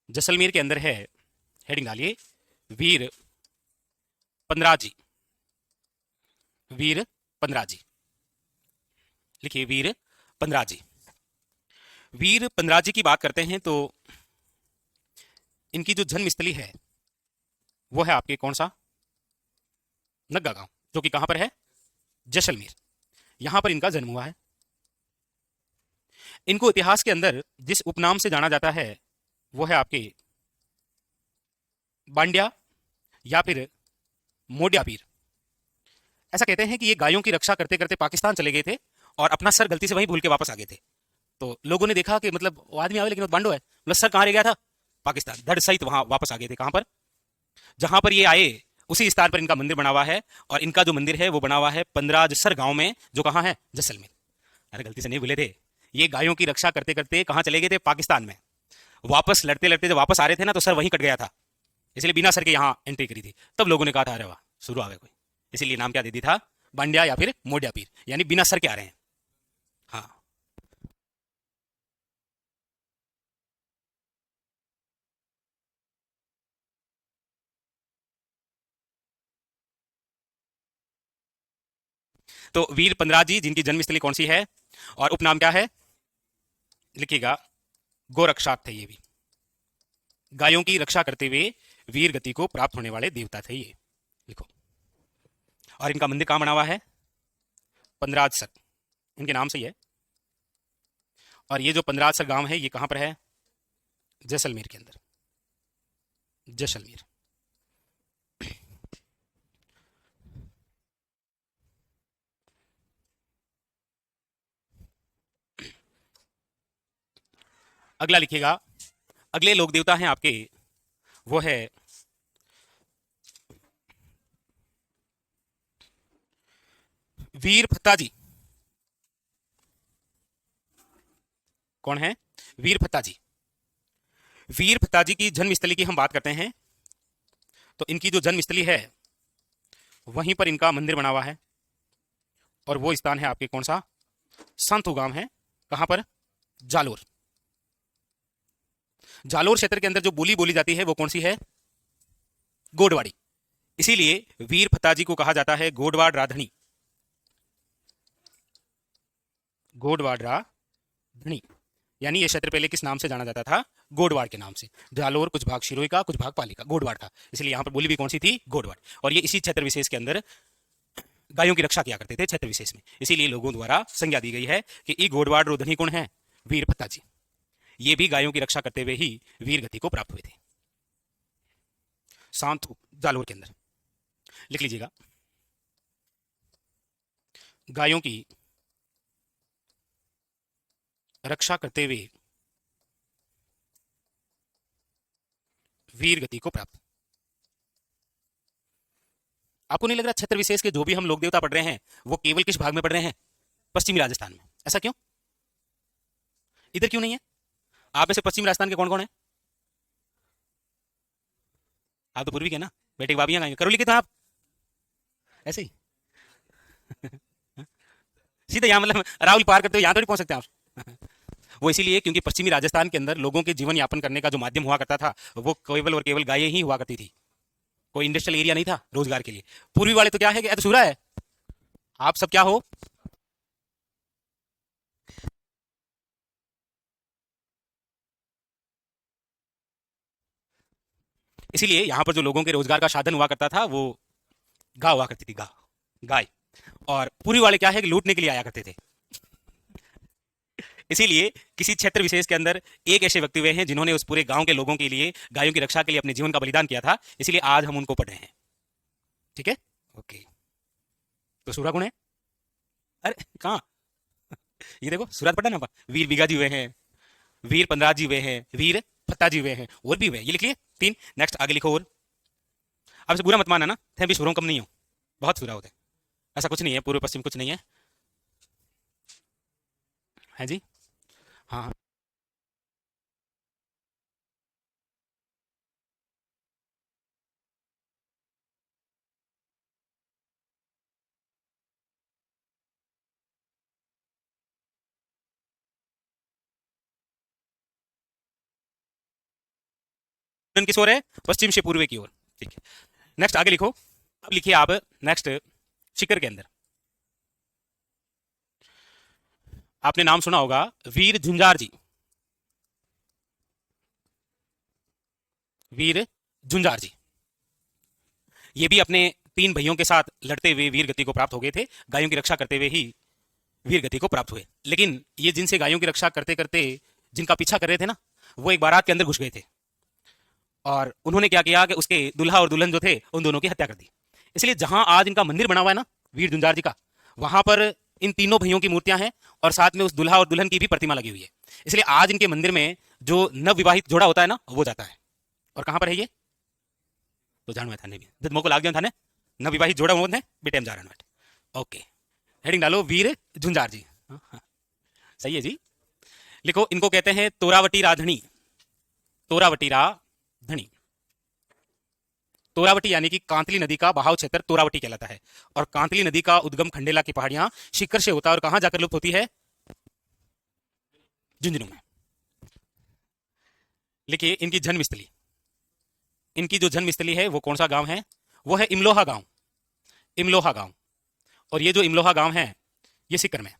जैसलमेर के अंदर है, हेडिंग डालिए वीर पंद्राजी, वीर पंद्राजी, लिखिए वीर पंद्राजी। वीर पंद्राजी की बात करते हैं तो इनकी जो जन्मस्थली है वो है आपके कौन सा, नग्गा गांव, जो कि कहां पर है, जैसलमेर। यहां पर इनका जन्म हुआ है। इनको इतिहास के अंदर जिस उपनाम से जाना जाता है वो है आपके बांड्या या फिर मोड्या पीर। ऐसा कहते हैं कि ये गायों की रक्षा करते करते पाकिस्तान चले गए थे और अपना सर गलती से वहीं भूल के वापस आ गए थे। तो लोगों ने देखा कि मतलब वो आदमी आवे लेकिन वो बांडो है, मतलब सर कहाँ रह गया था, पाकिस्तान, धड़ सहित वहां वापस आ गए थे। कहां पर, जहां पर ये आए उसी स्थान पर इनका मंदिर बना हुआ है। और इनका जो मंदिर है वो बना हुआ है पंद्राजसर गांव में, जो कहां है, जैसलमेर। अरे गलती से नहीं भूले थे, ये गायों की रक्षा करते करते कहां चले गए थे, पाकिस्तान में। वापस लड़ते लड़ते जब वापस आ रहे थे ना तो सर वहीं कट गया था, इसलिए बिना सर के यहाँ एंट्री करी थी। तब लोगों ने कहा था अरे वाह शुरू आ गए कोई, इसीलिए नाम क्या दे दी था, बांड्या या फिर मोड्या पीर, यानी बिना सर के आ रहे हैं। हाँ। तो वीर पंद्राजी जिनकी जन्मस्थली कौन सी है और उपनाम क्या है, लिखिएगा गोरक्षात थे ये भी। गायों की रक्षा करते हुए वीर गति को प्राप्त होने वाले देवता थे ये, लिखो। और इनका मंदिर कहां बना हुआ है, पंद्राजसर, इनके नाम से ही है। और ये जो पंद्राजसर गांव है ये कहां पर है, जैसलमेर के अंदर, जैसलमेर। अगला लिखिएगा, अगले लोक देवता हैं आपके, वो है वीर फत्ताजी। कौन है, वीर फत्ताजी। वीर फत्ताजी की जन्मस्थली की हम बात करते हैं तो इनकी जो जन्मस्थली है वहीं पर इनका मंदिर बना हुआ है। और वो स्थान है आपके कौन सा, संतू गांव है, कहां पर, जालोर। जालोर क्षेत्र के अंदर जो बोली बोली जाती है वो कौन सी है, गोडवाड़ी। इसीलिए वीर फत्ताजी को कहा जाता है गोडवाड़ राधनी, गोडवाड़ राधनी। यानी ये क्षेत्र पहले किस नाम से जाना जाता था, गोडवाड़ के नाम से। जालोर कुछ भाग शिरोई का, कुछ भाग पाली का, गोडवाड़ था, इसलिए यहां पर बोली भी कौन सी थी, गोडवाड़। और ये इसी क्षेत्र विशेष के अंदर गायों की रक्षा किया करते थे, क्षेत्र विशेष में। इसीलिए लोगों द्वारा संज्ञा दी गई है कि ई गोडवाड़ रोधनी कौन है, वीर फत्ताजी। ये भी गायों की रक्षा करते हुए ही वीर गति को प्राप्त हुए थे, शांत जालोर के अंदर। लिख लीजिएगा, गायों की रक्षा करते हुए वीर गति को प्राप्त। आपको नहीं लग रहा क्षेत्र विशेष के जो भी हम लोक देवता पढ़ रहे हैं वो केवल किस भाग में पढ़ रहे हैं, पश्चिमी राजस्थान में? ऐसा क्यों, इधर क्यों नहीं है? आप में से पश्चिमी राजस्थान के कौन कौन है, आप तो पूर्वी के ना, बेटे बाबियां गाएंगे, करो लिखे तो आप ऐसे ही सीधे यहाँ, मतलब राहुल पार करते हो यहाँ तो नहीं पहुंच सकते आप वो इसीलिए क्योंकि पश्चिमी राजस्थान के अंदर लोगों के जीवन यापन करने का जो माध्यम हुआ करता था वो केवल और केवल गायें ही हुआ करती थी, कोई इंडस्ट्रियल एरिया नहीं था रोजगार के लिए। पूर्वी वाले तो क्या है कि तो सूरा है, आप सब क्या हो, इसीलिए यहां पर जो लोगों के रोजगार का साधन हुआ करता था वो गाय हुआ करती थी, गाय। और पूर्वी वाले क्या है कि लूटने के लिए आया करते थे। इसीलिए किसी क्षेत्र विशेष के अंदर एक ऐसे व्यक्ति हुए हैं जिन्होंने उस पूरे गांव के लोगों के लिए गायों की रक्षा के लिए अपने जीवन का बलिदान किया था, इसलिए आज हम उनको पढ़ रहे हैं। ठीक है, ओके। तो सूरा कौन है, अरे कहाँ, ये देखो सूरत पढ़ा ना, वीर बिगा जी हुए हैं, वीर पंद्राज जी हुए हैं, वीर फत्ता जी हुए हैं, और भी हुए हैं, ये लिख लिए तीन। नेक्स्ट आगे लिखो। और अब से बुरा मत माना ना, थे भी सूरों कम नहीं हो, बहुत सूरा होते हैं, ऐसा कुछ नहीं है, पूर्व पश्चिम कुछ नहीं है। है जी, हाँ हाँ। किस ओर है? पश्चिम से पूर्व की ओर। ठीक है, नेक्स्ट आगे लिखो। अब लिखिए आप नेक्स्ट शिकर के अंदर आपने नाम सुना होगा वीर झुंझार जी। वीर झुंझार जी ये भी अपने 3 भाइयों के साथ लड़ते हुए वीर गति को प्राप्त हो गए थे। गायों की रक्षा करते हुए ही वीर गति को प्राप्त हुए। लेकिन ये जिनसे गायों की रक्षा करते करते जिनका पीछा कर रहे थे ना, वो एक बारात के अंदर घुस गए थे और उन्होंने क्या किया कि उसके दुल्हा और दुल्हन जो थे उन दोनों की हत्या कर दी। इसलिए जहां आज इनका मंदिर बना हुआ है ना वीर झुंझार जी का, वहां पर इन तीनों भाइयों की मूर्तियां हैं और साथ में उस दुल्हा और दुल्हन की भी प्रतिमा लगी हुई है। इसलिए आज इनके मंदिर में जो नव विवाहित जोड़ा होता है ना वो जाता है। और कहां पर है ये? तो जान में था नहीं, जब मोको लाग गया था ने नव विवाहित जोड़ा वो ने बेटे हम जा रहे हैं। ओके, हेडिंग डालो वीर झुंझार जी। हाँ, हाँ, सही है जी। लिखो इनको कहते हैं तोरावटी राधनी। तोरावटी राधनी, तोरावटी यानी कि कांतली नदी का बहाव क्षेत्र तोरावटी कहलाता है। और कांतली नदी का उद्गम खंडेला की पहाड़ियां शिखर से होता है और कहां जाकर लुप्त होती है? झुंझुनू में। लिखिए इनकी जन्मस्थली, इनकी जो जन्मस्थली है वो कौन सा गांव है? वो है इमलोहा गांव। इमलोहा गांव। और ये जो इमलोहा गांव है ये सीकर में।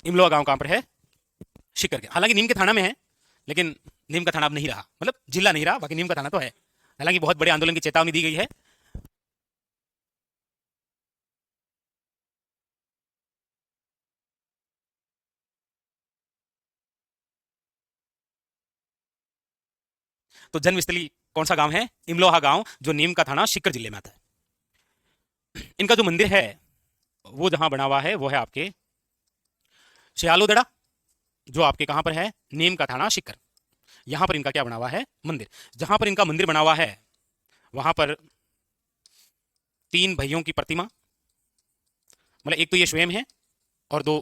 इमलोहा गांव कहां पर है? सीकर के। हालांकि नीम के थाना में है, लेकिन नीम का थाना अब नहीं रहा, मतलब जिला नहीं रहा, बाकी नीम का थाना तो है। हालांकि बहुत बड़े आंदोलन की चेतावनी दी गई है। तो जन्मस्थली कौन सा गांव है? इमलोहा गांव, जो नीम का थाना सीकर जिले में आता है। इनका जो मंदिर है वो जहां बना हुआ है वो है आपके श्यालोदड़ा, जो आपके कहां पर है? नीम का थाना सीकर। यहां पर इनका क्या बना हुआ है? मंदिर। जहां पर इनका मंदिर बना हुआ है वहां पर 3 भाइयों की प्रतिमा, मतलब एक तो ये स्वयं है और 2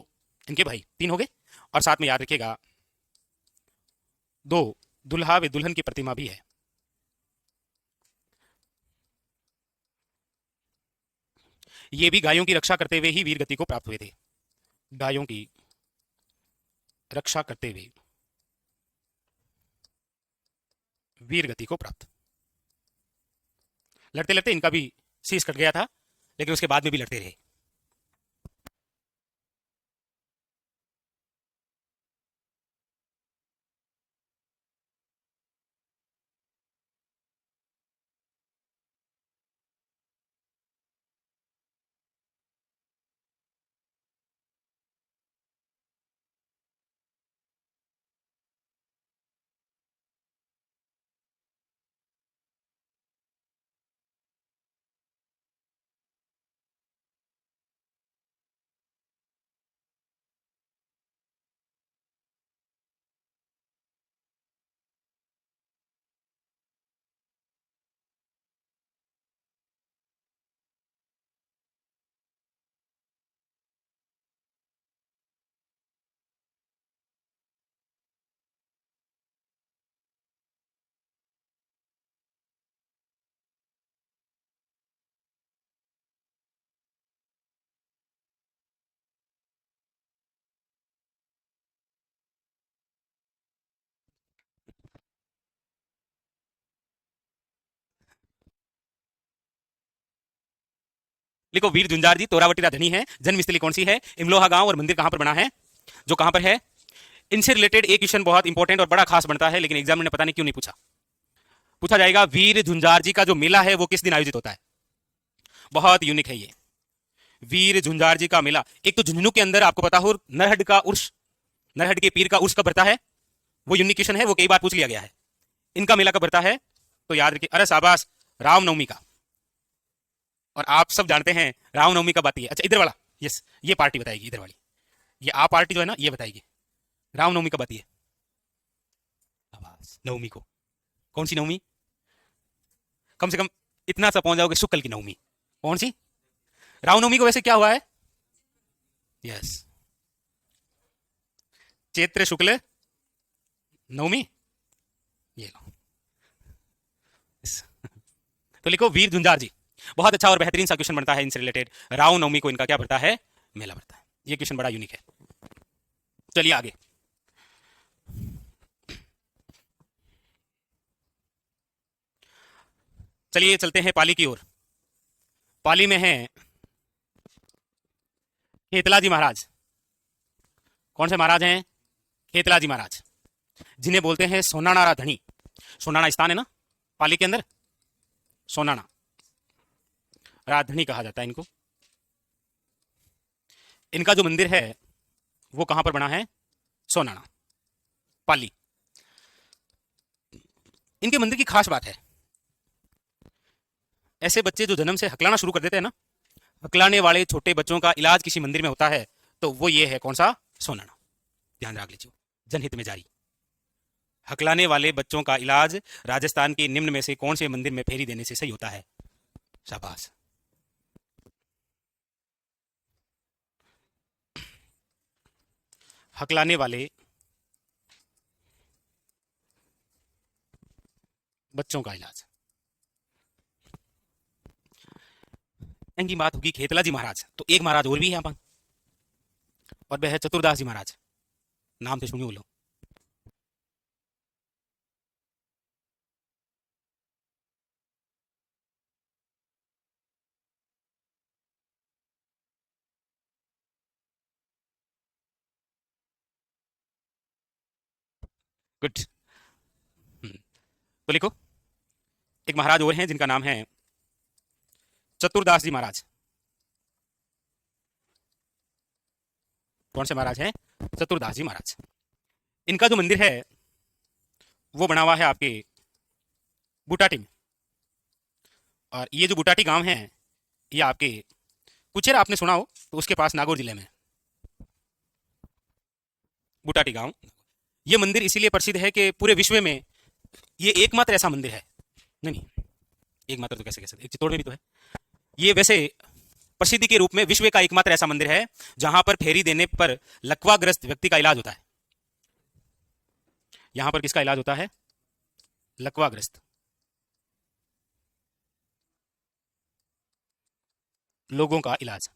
इनके भाई, 3 हो गए। और साथ में याद रखिएगा 2 दुल्हा व दुल्हन की प्रतिमा भी है। ये भी गायों की रक्षा करते हुए ही वीर गति को प्राप्त हुए थे। गायों की रक्षा करते हुए वीर गति को प्राप्त। लड़ते लड़ते इनका भी शीश कट गया था, लेकिन उसके बाद में भी लड़ते रहे। लिखो वीर झुंझार जी तोरावटी राधनी है। जन्मस्थली कौन सी है? इमलोहा गांव। और मंदिर कहां पर बना है? जो कहां पर है? इनसे रिलेटेड एक क्वेश्चन बहुत इंपॉर्टेंट और बड़ा खास बनता है, लेकिन एग्जाम ने पता नहीं क्यों नहीं पूछा। पूछा जाएगा वीर झुंझार जी का जो मेला है वो किस दिन आयोजित होता है? बहुत यूनिक है ये वीर झुंझार जी का मेला। एक तो झुंझुनू के अंदर आपको पता हो नरहट का उर्स, नरहट के पीर का उर्स कब भरता है? वो यूनिक क्वेश्चन है, वो कई बार पूछ लिया गया है। इनका मेला कब भरता है? तो याद रखिए, अरे शाबाश, रामनवमी का। और आप सब जानते हैं रामनवमी कब आती है। अच्छा इधर वाला, यस, ये पार्टी बताएगी, इधर वाली, ये आ पार्टी जो है ना ये बताएगी रामनवमी कब आती है। शाबाश, नवमी को। कौन सी नवमी? कम से कम इतना सा पहुंच जाओगे, शुक्ल की नवमी। कौन सी? रामनवमी को वैसे क्या हुआ है? यस, चैत्र शुक्ल नवमी। ये लो। Yes. तो लिखो वीर झुंझार जी। बहुत अच्छा और बेहतरीन सा क्वेश्चन बनता है इनसे रिलेटेड। रामनवमी को इनका क्या भरता है? मेला भरता है। ये क्वेश्चन बड़ा यूनिक है। चलिए आगे। चलिए चलते हैं पाली की ओर। पाली में है खेतलाजी महाराज। कौन से महाराज हैं? खेतलाजी महाराज, जिन्हें बोलते हैं सोनाणा राधनी। सोनाणा स्थान है ना पाली के अंदर, सोनाणा राधनी कहा जाता है इनको। इनका जो मंदिर है वो कहां पर बना है? सोनाणा, पाली। इनके मंदिर की खास बात है, ऐसे बच्चे जो जन्म से हकलाना शुरू कर देते हैं ना, हकलाने वाले छोटे बच्चों का इलाज किसी मंदिर में होता है तो वो ये है, कौन सा? सोनाणा। ध्यान रख लीजिए, जनहित में जारी। हकलाने वाले बच्चों का इलाज राजस्थान के निम्न में से कौन से मंदिर में फेरी देने से सही होता है? शाबाश। हकलाने वाले बच्चों का इलाज। इनकी बात होगी खेतला जी महाराज, तो एक महाराज और भी है यहाँ पर, और वह है चतुरदास जी महाराज। नाम से सुनिए बोलो। गुड। तो लिखो, एक महाराज और हैं जिनका नाम है चतुरदास जी महाराज। कौन से महाराज हैं? चतुरदास जी महाराज। इनका जो मंदिर है वो बना हुआ है आपके बुटाटी में। और ये जो बुटाटी गांव है ये आपके कुचेर आपने सुना हो तो उसके पास नागौर जिले में बुटाटी गांव। ये मंदिर इसीलिए प्रसिद्ध है कि पूरे विश्व में ये एकमात्र ऐसा मंदिर है। नहीं नहीं, एकमात्र तो कैसे कह सकते, एक चित्तौड़ में भी तो है ये। वैसे प्रसिद्धि के रूप में विश्व का एकमात्र ऐसा मंदिर है जहां पर फेरी देने पर लकवाग्रस्त व्यक्ति का इलाज होता है। यहां पर किसका इलाज होता है? लकवाग्रस्त लोगों का इलाज।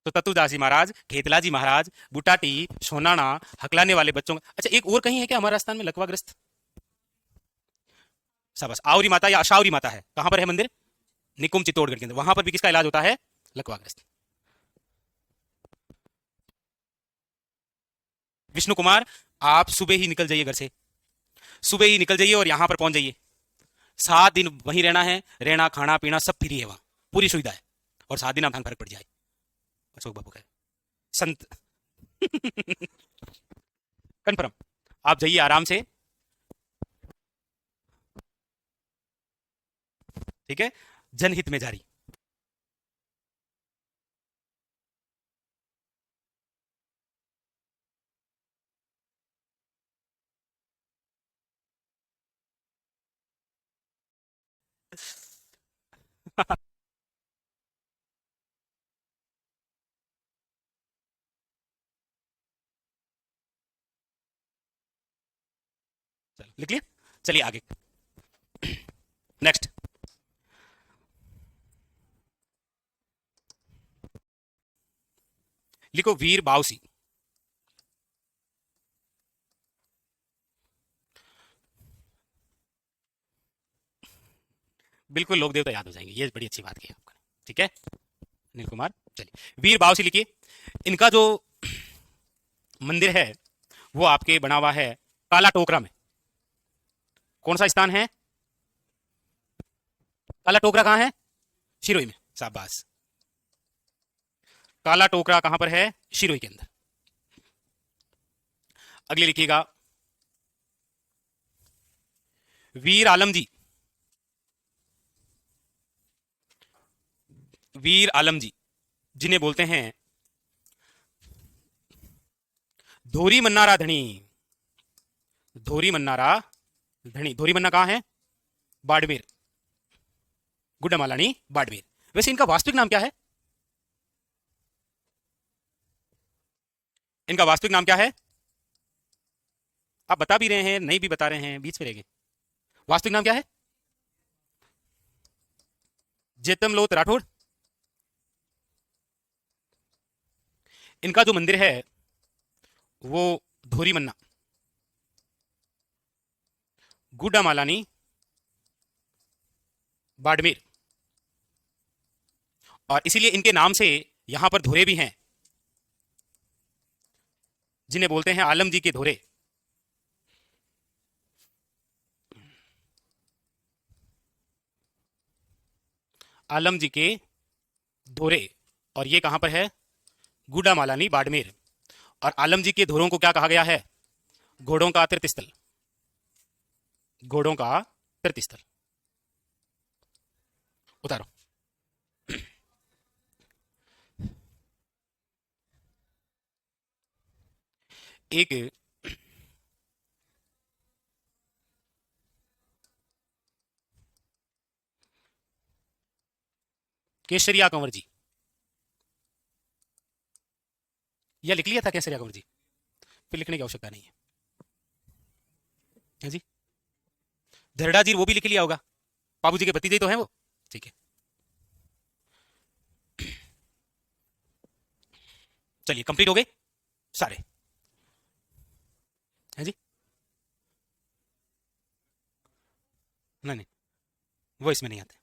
तो तत्तुदासी महाराज, खेतलाजी महाराज, बुटाटी, सोनाना, हकलाने वाले बच्चों का। अच्छा, एक और कहीं है क्या हमारे राजस्थान में लकवाग्रस्त? शाबाश। आवरी माता या अशावरी माता है, कहां पर है मंदिर? निकुम चित्तौड़गढ़ के अंदर। वहां पर भी किसका इलाज होता है? लकवाग्रस्त। विष्णु कुमार, आप सुबह ही निकल जाइए घर से, सुबह ही निकल जाइए और यहां पर पहुंच जाइए। 7 दिन वहीं रहना है, रहना खाना पीना सब फ्री है वहां, पूरी सुविधा है। और 7 दिन आप फर्क पड़ जाए। अशोक बाबू का है। संत कन्फर्म, आप जाइए आराम से, ठीक है। जनहित में जारी। चलो लिख लिया, चलिए आगे। नेक्स्ट, लिखो वीर बावसी। बिल्कुल लोक देवता याद हो जाएंगे, ये बड़ी अच्छी बात की आपने, ठीक है। अनिल कुमार, चलिए वीर बावसी लिखिए। इनका जो मंदिर है वो आपके बना हुआ है काला टोकरा में। कौन सा स्थान है? काला टोकरा कहां है? शिरोई में। शाबाश। काला टोकरा कहां पर है? शिरोई के अंदर। अगले लिखिएगा, वीर आलम जी। वीर आलम जी, जिन्हें बोलते हैं धोरी मन्नारा धनी। धोरी मन्नारा धनी, धोरी मन्ना कहाँ है? बाड़मेर, गुड्डामालानी बाड़मेर। वैसे इनका वास्तविक नाम क्या है? इनका वास्तविक नाम क्या है? आप बता भी रहे हैं, नहीं भी बता रहे हैं, बीच में रह गए। वास्तविक नाम क्या है? जेतमलोत राठौड़। इनका जो मंदिर है वो धोरी मन्ना, गुड्डामालानी बाड़मेर, और इसीलिए इनके नाम से यहां पर धोरे भी हैं, जिन्हें बोलते हैं आलम जी के धोरे। आलम जी के धोरे, और ये कहां पर है? गुड्डामालानी बाड़मेर। और आलम जी के धोरों को क्या कहा गया है? घोड़ों का तीर्थस्थल, घोड़ों का तीर्थस्थल। उतारो। एक केसरिया कंवर जी, यह लिख लिया था केसरिया कंवर जी, फिर लिखने की आवश्यकता नहीं है जी। धरड़ा जी वो भी लिख लिया होगा, बाबू जी के भतीजे तो हैं वो, ठीक है। चलिए कंप्लीट हो गए सारे, है जी। नहीं नहीं, वो इसमें नहीं आते।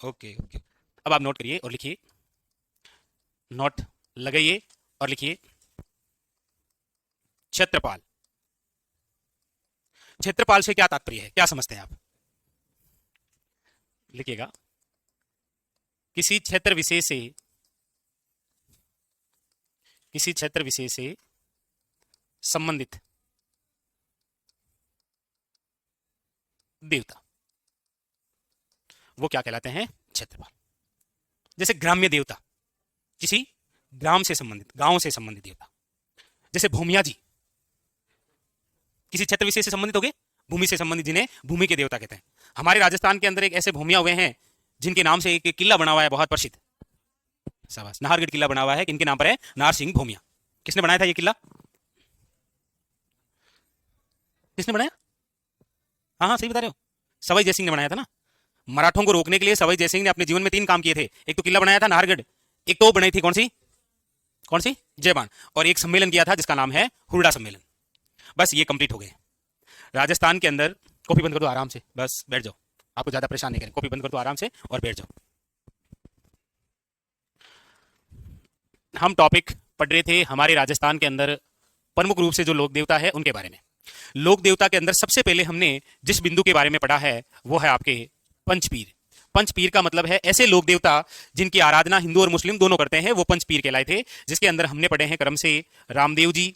ओके ओके, अब आप नोट करिए और लिखिए, नोट लगाइए और लिखिए क्षेत्रपाल। क्षेत्रपाल से क्या तात्पर्य है, क्या समझते हैं आप? लिखिएगा, किसी क्षेत्र विशेष से, किसी क्षेत्र विशेष से संबंधित देवता, वो क्या कहलाते हैं? क्षेत्रपाल। जैसे ग्राम्य देवता, किसी ग्राम से संबंधित, गांव से संबंधित देवता। जैसे भूमिया जी, किसी क्षेत्र विशेष से संबंधित हो गए, भूमि से संबंधित, जिन्हें भूमि के देवता कहते हैं। हमारे राजस्थान के अंदर एक ऐसे भूमिया हुए हैं जिनके नाम से एक किला बना हुआ है बहुत प्रसिद्ध, शाबाश, नाहरगढ़ किला बना हुआ है, किनके नाम पर है? नार सिंह भूमिया। किसने बनाया था ये किला? किसने बनाया? हाँ हाँ, सही बता रहे हो, सवाई जयसिंह ने बनाया था ना। मराठों को रोकने के लिए सवाई जयसिंह ने अपने जीवन में 3 काम किए थे। एक तो किला बनाया था नाहरगढ़, एक तो बनाई थी कौन सी, कौन सी, जयबान, और एक सम्मेलन किया था जिसका नाम है हुरडा सम्मेलन। बस ये कंप्लीट हो गए। राजस्थान के अंदर, कॉपी बंद कर दो आराम से, बस बैठ जाओ, आपको ज्यादा परेशान नहीं करें, कॉपी बंद कर दो आराम से और बैठ जाओ। हम टॉपिक पढ़ रहे थे हमारे राजस्थान के अंदर प्रमुख रूप से जो लोक देवता है उनके बारे में। लोक देवता के अंदर सबसे पहले हमने जिस बिंदु के बारे में पढ़ा है वो है आपके पंचपीर। पंचपीर का मतलब है ऐसे लोक देवता जिनकी आराधना हिंदू और मुस्लिम दोनों करते हैं, वो पंचपीर कहलाए थे। जिसके अंदर हमने पढ़े हैं क्रम से रामदेव जी,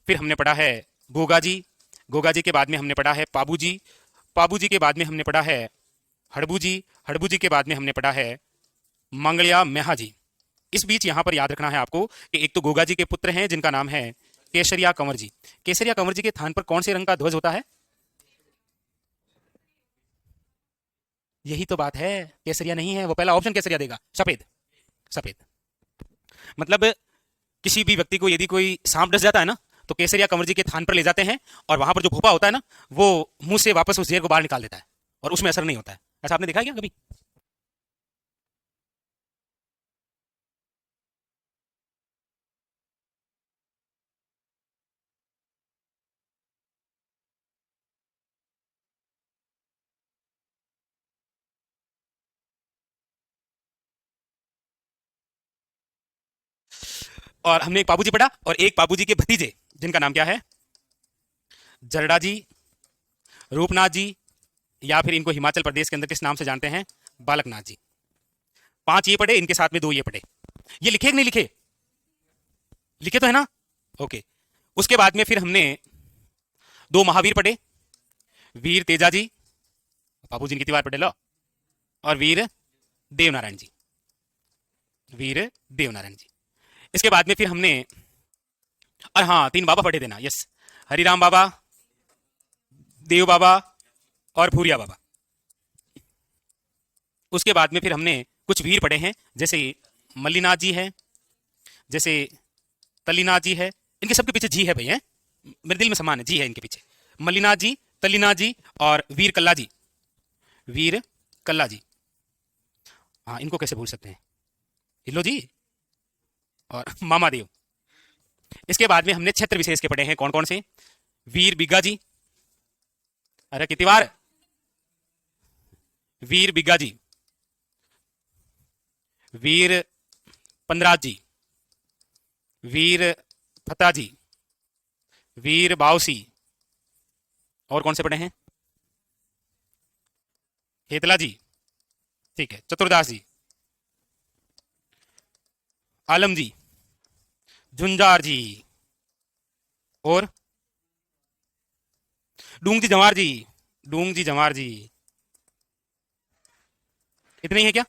फिर हमने पढ़ा है गोगा जी, गोगा जी के बाद में हमने पढ़ा है पाबू जी, पाबू जी के बाद में हमने पढ़ा है हड़बू जी, हड़बू जी के बाद में हमने पढ़ा है मंगलिया मेहा जी। इस बीच यहां पर याद रखना है आपको कि एक तो गोगा जी के पुत्र हैं जिनका नाम है केसरिया कंवर जी। केसरिया कंवर जी के थान पर कौन से रंग का ध्वज होता है? यही तो बात है, केसरिया नहीं है, वो पहला ऑप्शन केसरिया देगा, सफेद। सफेद मतलब किसी भी व्यक्ति को यदि कोई सांप डस जाता है ना, तो केसरिया कंवर जी के थान पर ले जाते हैं, और वहां पर जो भोपा होता है ना, वो मुंह से वापस उस जहर को बाहर निकाल देता है, और उसमें असर नहीं होता है। ऐसा आपने देखा है क्या कभी? और हमने एक बाबूजी पढ़ा और एक बाबूजी के भतीजे जिनका नाम क्या है, जरडा जी, रूपनाथ जी, या फिर इनको हिमाचल प्रदेश के अंदर किस नाम से जानते हैं, बालकनाथ जी। 5 ये पढ़े, इनके साथ में 2 ये पढ़े। ये लिखे कि नहीं लिखे? लिखे तो है ना? ओके। उसके बाद में फिर हमने 2 महावीर पढ़े, वीर तेजा जी, बाबू जी की तिवार पढ़े लो, और वीर देवनारायण जी, वीर देवनारायण जी। इसके बाद में फिर हमने, और हाँ 3 बाबा पढ़े देना, यस, हरिराम बाबा, देव बाबा और भूरिया बाबा। उसके बाद में फिर हमने कुछ वीर पढ़े हैं, जैसे मल्लीनाथ जी है, जैसे तलीनाथ जी है। इनके सबके पीछे जी है भाई, है मेरे दिल में समान है, जी है इनके पीछे। मल्लीनाथ जी, तलीनाथ जी और वीर कल्ला जी, वीर कल्ला जी। हाँ, इनको कैसे भूल सकते हैं, हिलो जी और मामा देव। इसके बाद में हमने क्षेत्र विशेष के पढ़े हैं, कौन कौन से, वीर बिग्गा जी, अरे कितनी बार, वीर बिग्गा जी, वीर पंदराज जी, वीर फता जी, वीर बावसी, और कौन से पढ़े हैं, हेतला जी, ठीक है, चतुरदास जी, आलम जी, झुंझार जी, और डूंग जी जवार जी, डूंग जी जवार जी। इतने ही है क्या?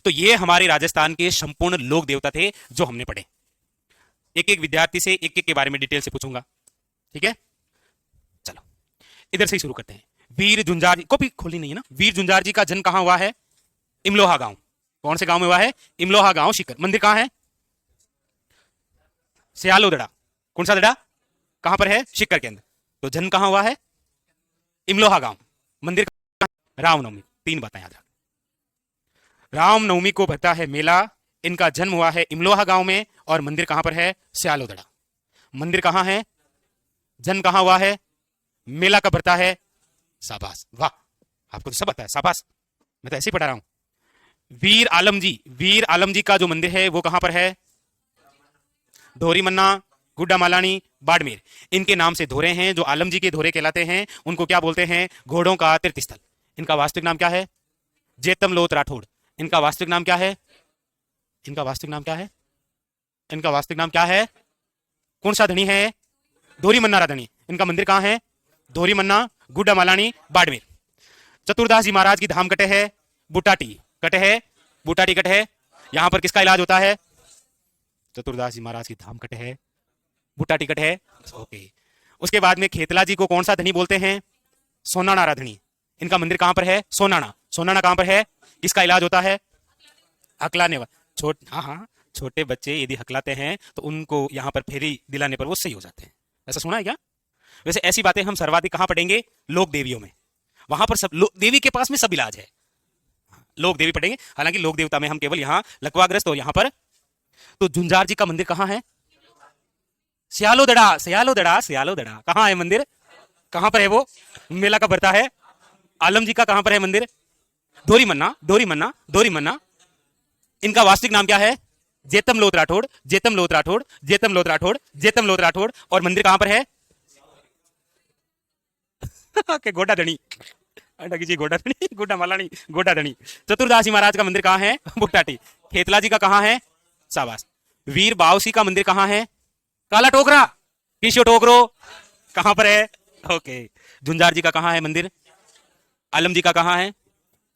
तो ये हमारे राजस्थान के संपूर्ण लोक देवता थे जो हमने पढ़े। एक एक विद्यार्थी से एक एक के बारे में डिटेल से पूछूंगा, ठीक है? चलो इधर से ही शुरू करते हैं। वीर झुंझार जी, कॉपी खोली नहीं है ना? वीर झुंझार जी का जन्म कहां हुआ है? इमलोहा गांव। कौन से गांव में हुआ है? इमलोहा गांव, शिकर। मंदिर कहां है? सियालो दड़ा। कौन सा दड़ा? कहां पर है? शिकर के अंदर। तो जन्म कहां हुआ है? इमलोहा गांव। मंदिर रामनवमी। 3 बातें याद रख। रामनवमी को भरता है मेला, इनका जन्म हुआ है इमलोहा गांव में, और मंदिर कहां पर है? सियालोदड़ा। मंदिर कहां है? जन्म कहां हुआ है? मेला कब भरता है? शाबाश, वाह, आपको तो सब पता है, शाबाश, मैं तो ऐसे ही पढ़ा रहा हूं। वीर आलम जी, वीर आलम जी का जो मंदिर है वो कहां पर है? धोरी मन्ना, गुड्डा मालानी, बाड़मेर। इनके नाम से धोरे हैं, जो आलम जी के धोरे कहलाते हैं उनको क्या बोलते हैं? घोड़ों का तीर्थ स्थल। इनका वास्तविक नाम क्या है? जेतम लोत राठौड़। इनका वास्तविक नाम क्या है? इनका वास्तविक नाम क्या है? इनका वास्तविक नाम क्या है? कौन सा धनी है? धोरी मन्ना राधनी। इनका मंदिर कहां है? धोरी मन्ना, गुड्डा मालानी, बाड़मेर। चतुरदास जी महाराज की धाम कटे है बुटाटी, कटे है बुटाटी, कटे है। यहां पर किसका इलाज होता है? चतुरदास जी महाराज की धाम कटे है बुटाटी, कटे है, ओके। उसके बाद में खेतला जी को कौन सा धनी बोलते हैं? सोनाना राधनी। इनका मंदिर कहां पर है? सोनाना। सोनाना कहां पर है? किसका इलाज होता है? हकलाने वाला। हाँ हाँ, छोटे बच्चे यदि हकलाते हैं तो उनको यहां पर फेरी दिलाने पर वो सही हो जाते हैं। ऐसा सुना है क्या? वैसे ऐसी बातें हम सर्वाधिक कहां पढ़ेंगे? लोक देवियों में। वहां पर सब देवी के पास में सब इलाज है, लोक देवी पढ़ेंगे। हालांकि लोक देवता में हम केवल यहां लकवाग्रस्त और यहां पर। तो झुंझार जी का मंदिर कहां है? सियालोदड़ा, सियालोदड़ा, सियालोदड़ा। कहां है मंदिर? कहां पर है वो? मेला का भरता है। आलम जी का कहां पर है मंदिर? धोरी मन्ना, धोरी मन्ना, धोरी मन्ना। इनका वास्तविक नाम क्या है? जेतम लोत राठौड़, जेतम लोत राठौड़, जेतम लोत राठौड़, जेतम लोत राठौड़। और मंदिर कहां पर है? के गोडा धनी, गोडा धनी, गोडा मालानी, गोडा धनी। चतुरदासी महाराज का मंदिर कहां है? बुट्टाटी। खेतला जी का कहां है? शाबाश। वीर बावसी का मंदिर कहां है? काला टोकरा, किशो टोकरो। कहां पर है? ओके। झुंझार जी का कहां है मंदिर? आलम जी का कहां है?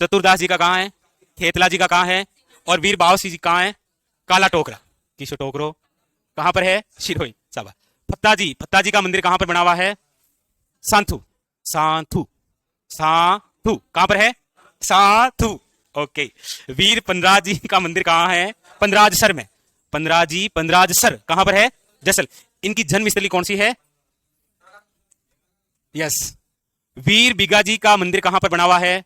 चतुरदास जी का कहां है? खेतला जी का कहां है? और वीर बावसी जी कहां है? काला टोकरा, किशो टोकरो। कहां पर है? शिरोई, शाबाश। फत्ता जी, फत्ता जी का मंदिर कहां पर बना हुआ है? सांथू, सांथू, सांथू। कहां पर है? सांथू, ओके। वीर पंदराज जी का मंदिर कहां है? पंदराज सर में। पंदराज जी, पंदराज सर कहां पर है? जैसल। इनकी जन्मस्थली कौन सी है? यस। वीर बिगा जी का मंदिर कहां पर बना हुआ है?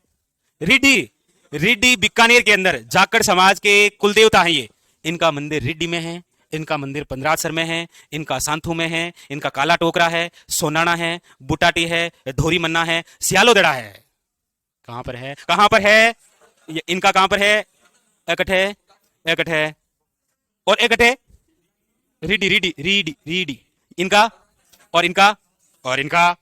रिड्डी, रिड्डी बीकानेर के अंदर। जाखड़ समाज के कुलदेवता हैं ये। इनका मंदिर रिड्डी में है, इनका मंदिर पंदरासर में है, इनका सांथू में है, इनका काला टोकरा है, सोनाना है, बुटाटी है, धोरी मन्ना है, सियालोदड़ा है। कहां पर है? कहां पर है? इनका कहां पर है? एकट है, एकट है, और एकट है। रीडी रीडी रीडी रीडी, इनका और इनका और इनका,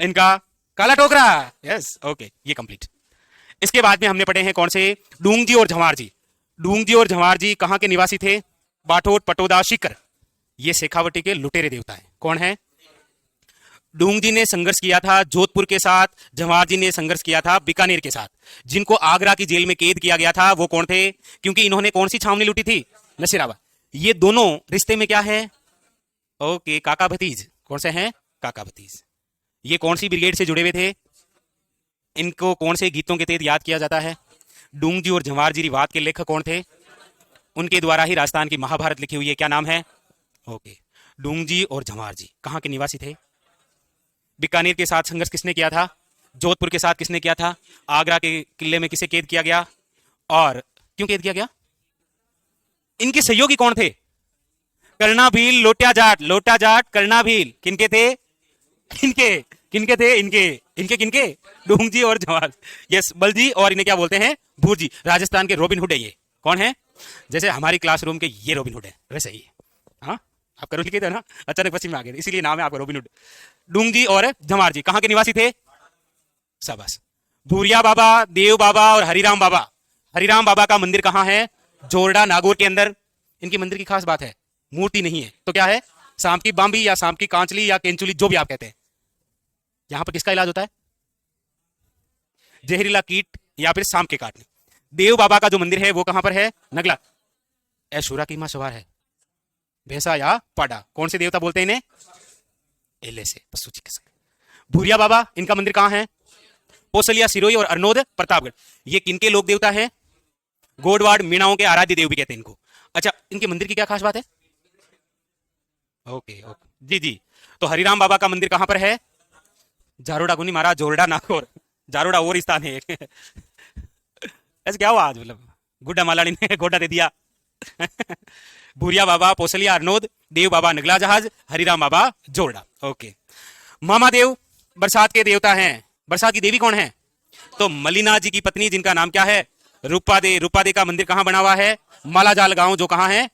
इनका काला टोकरा। यस ओके, ये कंप्लीट। इसके बाद में हमने पढ़े हैं कौन से, डूंगजी और झंवार जी। डूंगजी और झंवार जी कहां के निवासी थे, बाठोट पटोदा सीकर। ये शेखावटी के लुटेरे देवता हैं। कौन है, डूंगजी ने संघर्ष किया था जोधपुर के साथ, झंवार जी ने संघर्ष किया था बीकानेर के साथ। जिनको आगरा की जेल में कैद किया गया था वो कौन थे, क्योंकि इन्होंने कौन सी छावनी लूटी थी, नसीराबाद। ये दोनों रिश्ते में क्या है, ओके काका भतीज। कौन से हैं, काका भतीज। ये कौन सी ब्रिगेड से जुड़े हुए थे, इनको कौन से गीतों के तहत याद किया जाता है, डूंगजी और झंवार जी रिवाद के लेखक कौन थे, उनके द्वारा ही राजस्थान की महाभारत लिखी हुई है, क्या नाम है, ओके। डूंगजी और झंवार जी कहां के निवासी थे, बीकानेर के साथ संघर्ष किसने किया था, जोधपुर के साथ किसने किया था, आगरा के किले में किसे कैद किया गया और क्यों कैद किया गया, इनके सहयोगी कौन थे, करना भील, लोटा जाट। लोटा जाट, करना भील किनके थे, इनके, किनके थे, इनके, इनके किनके, डूंगजी और झंवार। यस, बलजी, और इन्हें क्या बोलते हैं, भूरजी। राजस्थान के रॉबिन हुड है ये। कौन है, जैसे हमारी क्लासरूम के ये रॉबिन हुड है, वैसे ही। हाँ, आप करो लिखे थे ना, अचानक पश्चिम में आ गए, इसीलिए नाम है आपका रॉबिन हुड। डूंगजी और झंवार जी कहां के निवासी थे, शाबाश। भूरिया बाबा, देव बाबा और हरिराम बाबा। हरिराम बाबा का मंदिर कहां है, जोरडा नागौर के अंदर। इनके मंदिर की खास बात है, मूर्ति नहीं है तो क्या है, सांप की बांबी या सांप की कांचली या केंचुली, जो भी आप कहते हैं। यहां पर किसका इलाज होता है, जहरीला कीट या फिर सांप के काटने। देव बाबा का जो मंदिर है वो कहां पर है, नगला। ऐशुरा की मां सवार है, भैंसा या पाडा। कौन से देवता बोलते हैं इन्हें, एले से, पशु चिकित्सक। भूरिया बाबा, इनका मंदिर कहां है, पोसलिया, सिरोही और अरनोद, प्रतापगढ़। ये किनके लोक देवता है, गोडवाड़ मीणाओं के आराध्य देव भी कहते हैं इनको। अच्छा, इनके मंदिर की क्या खास बात है, ओके ओके जी जी। तो हरिराम बाबा का मंदिर कहां पर है, जारोडा गुनी महाराज, जोरडा नागौर। जारोडा और स्थान है एक। ऐसे क्या हुआ आज, मतलब गुड्डा मालानी ने गोडा दे दिया। भूरिया बाबा, पोसलिया, अरनोद, देव बाबा नगला जहाज, हरिराम बाबा जोरडा। ओके। मामा देव बरसात के देवता हैं। बरसात की देवी कौन है, तो मलिना जी की पत्नी, जिनका नाम क्या है, रूपा दे। रूपा दे का मंदिर कहां बना हुआ है, मालाजाल गांव, जो कहां है।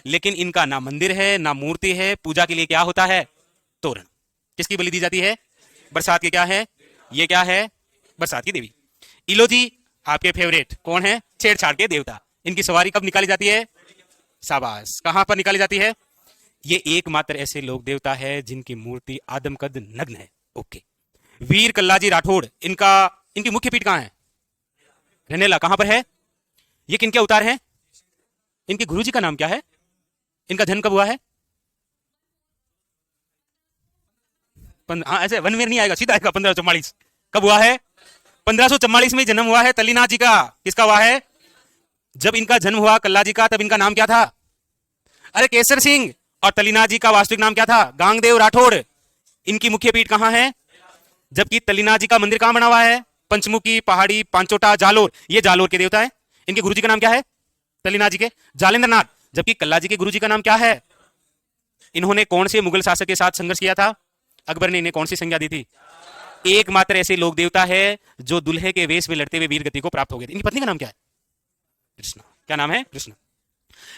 लेकिन इनका ना मंदिर है ना मूर्ति है। पूजा के लिए क्या होता है, तोरण। किसकी बलि दी जाती है, बरसात के क्या है, ये क्या है, बरसात की देवी। इलोजी आपके फेवरेट कौन है, छेड़छाड़ के देवता। इनकी सवारी कब निकाली जाती है, शाबाश, कहां पर निकाली जाती है, ये एकमात्र ऐसे लोक देवता है जिनकी मूर्ति आदमकद नग्न है। ओके। वीर कल्लाजी राठौड़, इनका, इनकी मुख्य पीठ कहां है, रनेला। कहां पर है, ये किनके अवतार हैं, इनके गुरुजी का नाम क्या है, इनका जन्म कब हुआ है, हाँ ऐसे वन में नहीं आएगा, सीधा आएगा 1544। कब हुआ है, 1544 में जन्म हुआ है तल्लीनाथ जी का। किसका हुआ है, जब इनका जन्म हुआ कल्ला जी का, तब इनका नाम क्या था, अरे केसर सिंह। और तल्लीनाथ जी का वास्तविक नाम क्या था, गांगदेव राठौड़। इनकी मुख्य पीठ कहां है, जबकि तल्लीनाथ जी का मंदिर कहां बना हुआ है, पंचमुखी, पहाड़ी, पांचोटा, जालोर। ये जालोर के देवता है। इनके गुरुजी का नाम क्या है, तल्लीनाथ जी के जालेंद्र नाथ। जबकि कल्ला जी के गुरुजी का नाम क्या है, इन्होंने कौन से मुगल शासक के साथ संघर्ष किया था, अकबर ने इन्हें कौन सी संज्ञा दी थी। एकमात्र ऐसे लोक देवता है जो दुल्हे के वेश में लड़ते हुए वीर गति को प्राप्त हो गए थे। इनकी पत्नी का नाम क्या है, कृष्णा। क्या नाम है, कृष्णा।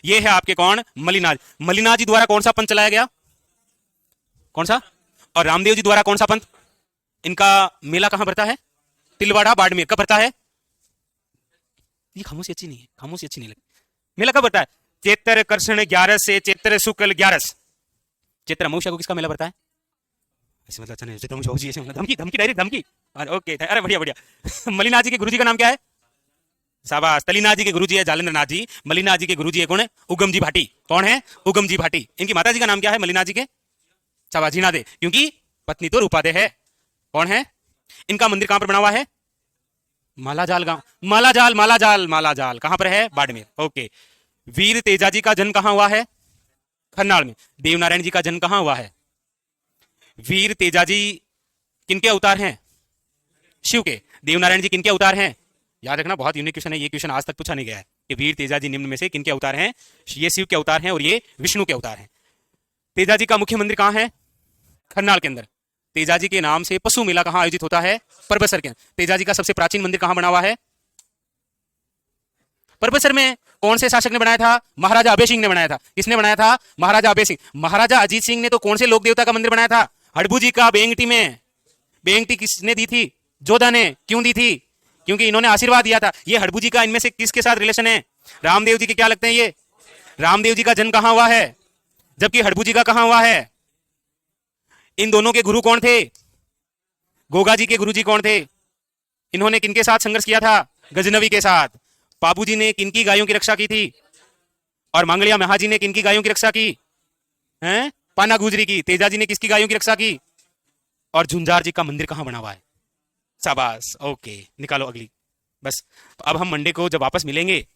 ये है आपके कौन, मलिनाथ। मलिनाथ जी द्वारा कौन सा पंथ चलाया गया, कौन सा, और रामदेव जी द्वारा कौन सा पंथ। इनका मेला कहां भरता है, तिलवाड़ा बाड़मेर। कब भरता है, ये खामोशी अच्छी नहीं है, खामोशी अच्छी नहीं लगी। मेला कब भरता है, चैत्र कृष्ण 11 से चैत्र शुक्ल 11। चैत्र अमावस्या को किसका मेला भरता है, ऐसे मतलब अच्छा नहीं, चैत्र अमावस्या होगी ऐसे मतलब धमकी, धमकी, डायरेक्ट धमकी। ओके, अरे बढ़िया बढ़िया। मलिनाथ जी के गुरुजी का नाम क्या है, शाबाश। तल्लीनाथ जी के गुरुजी है जालेंद्र नाथ जी। मलिनाथ जी के गुरुजी है कौन है, उगम जी भाटी। कौन है, उगम जी भाटी। इनकी माता जी का नाम क्या है, मलिनाथ जी के, शाबाश, जीना दे, क्योंकि पत्नी तो रूपा दे है। कौन है, इनका मंदिर कहां पर बना हुआ है, मालाजाल गांव। मालाजाल, मालाजाल, मालाजाल कहां पर है, बाड़मेर। ओके। वीर तेजाजी का जन्म कहां हुआ है, खन्नाड़ में। देवनारायण जी का जन्म कहां हुआ है, वीर तेजाजी किनके अवतार हैं, शिव के। देवनारायण जी किनके अवतार हैं, याद रखना, बहुत यूनिक क्वेश्चन है ये, क्वेश्चन आज तक पूछा नहीं गया है कि वीर तेजाजी निम्न में से किनके अवतार हैं। ये शिव के अवतार हैं और ये विष्णु के अवतार हैं। तेजाजी का मुख्य मंदिर कहां है, खन्नाड़ के अंदर। तेजाजी के नाम से पशु मेला कहां आयोजित होता है, परबसर के अंदर। तेजाजी का सबसे प्राचीन मंदिर कहां बना हुआ है, परबतसर में कौन से शासक ने बनाया था? महाराजा अभय सिंह ने बनाया था। किसने बनाया था? महाराजा अभय सिंह। महाराजा अजीत सिंह ने तो कौन से लोक देवता का मंदिर बनाया था? हड़बू जी का, बेंगटी में। बेंगटी किसने दी थी? जोधा ने। क्यों दी थी? क्योंकि इन्होंने आशीर्वाद दिया था। ये हड़बू जी का इनमें से किसके साथ रिलेशन है? रामदेव जी के क्या लगते हैं ये? रामदेव जी का जन्म कहां हुआ है? जबकि हड़बू जी का कहां हुआ है? इन दोनों के गुरु कौन थे? गोगा जी के गुरुजी कौन थे? इन्होंने किनके साथ संघर्ष किया था? गजनवी के साथ। पापू जी ने किनकी गायों की रक्षा की थी? और मांगलिया महाजी ने किनकी गायों की रक्षा की? हैं? पाना गुजरी की। तेजा जी ने किसकी गायों की रक्षा की? और झुंझार जी का मंदिर कहां बना हुआ है? शाबाश, ओके, निकालो अगली। बस अब हम मंडे को जब वापस मिलेंगे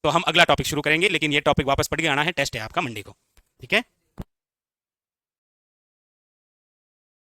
तो हम अगला टॉपिक शुरू करेंगे, लेकिन ये टॉपिक वापस पढ़ के आना है, टेस्ट है आपका मंडे को, ठीक है?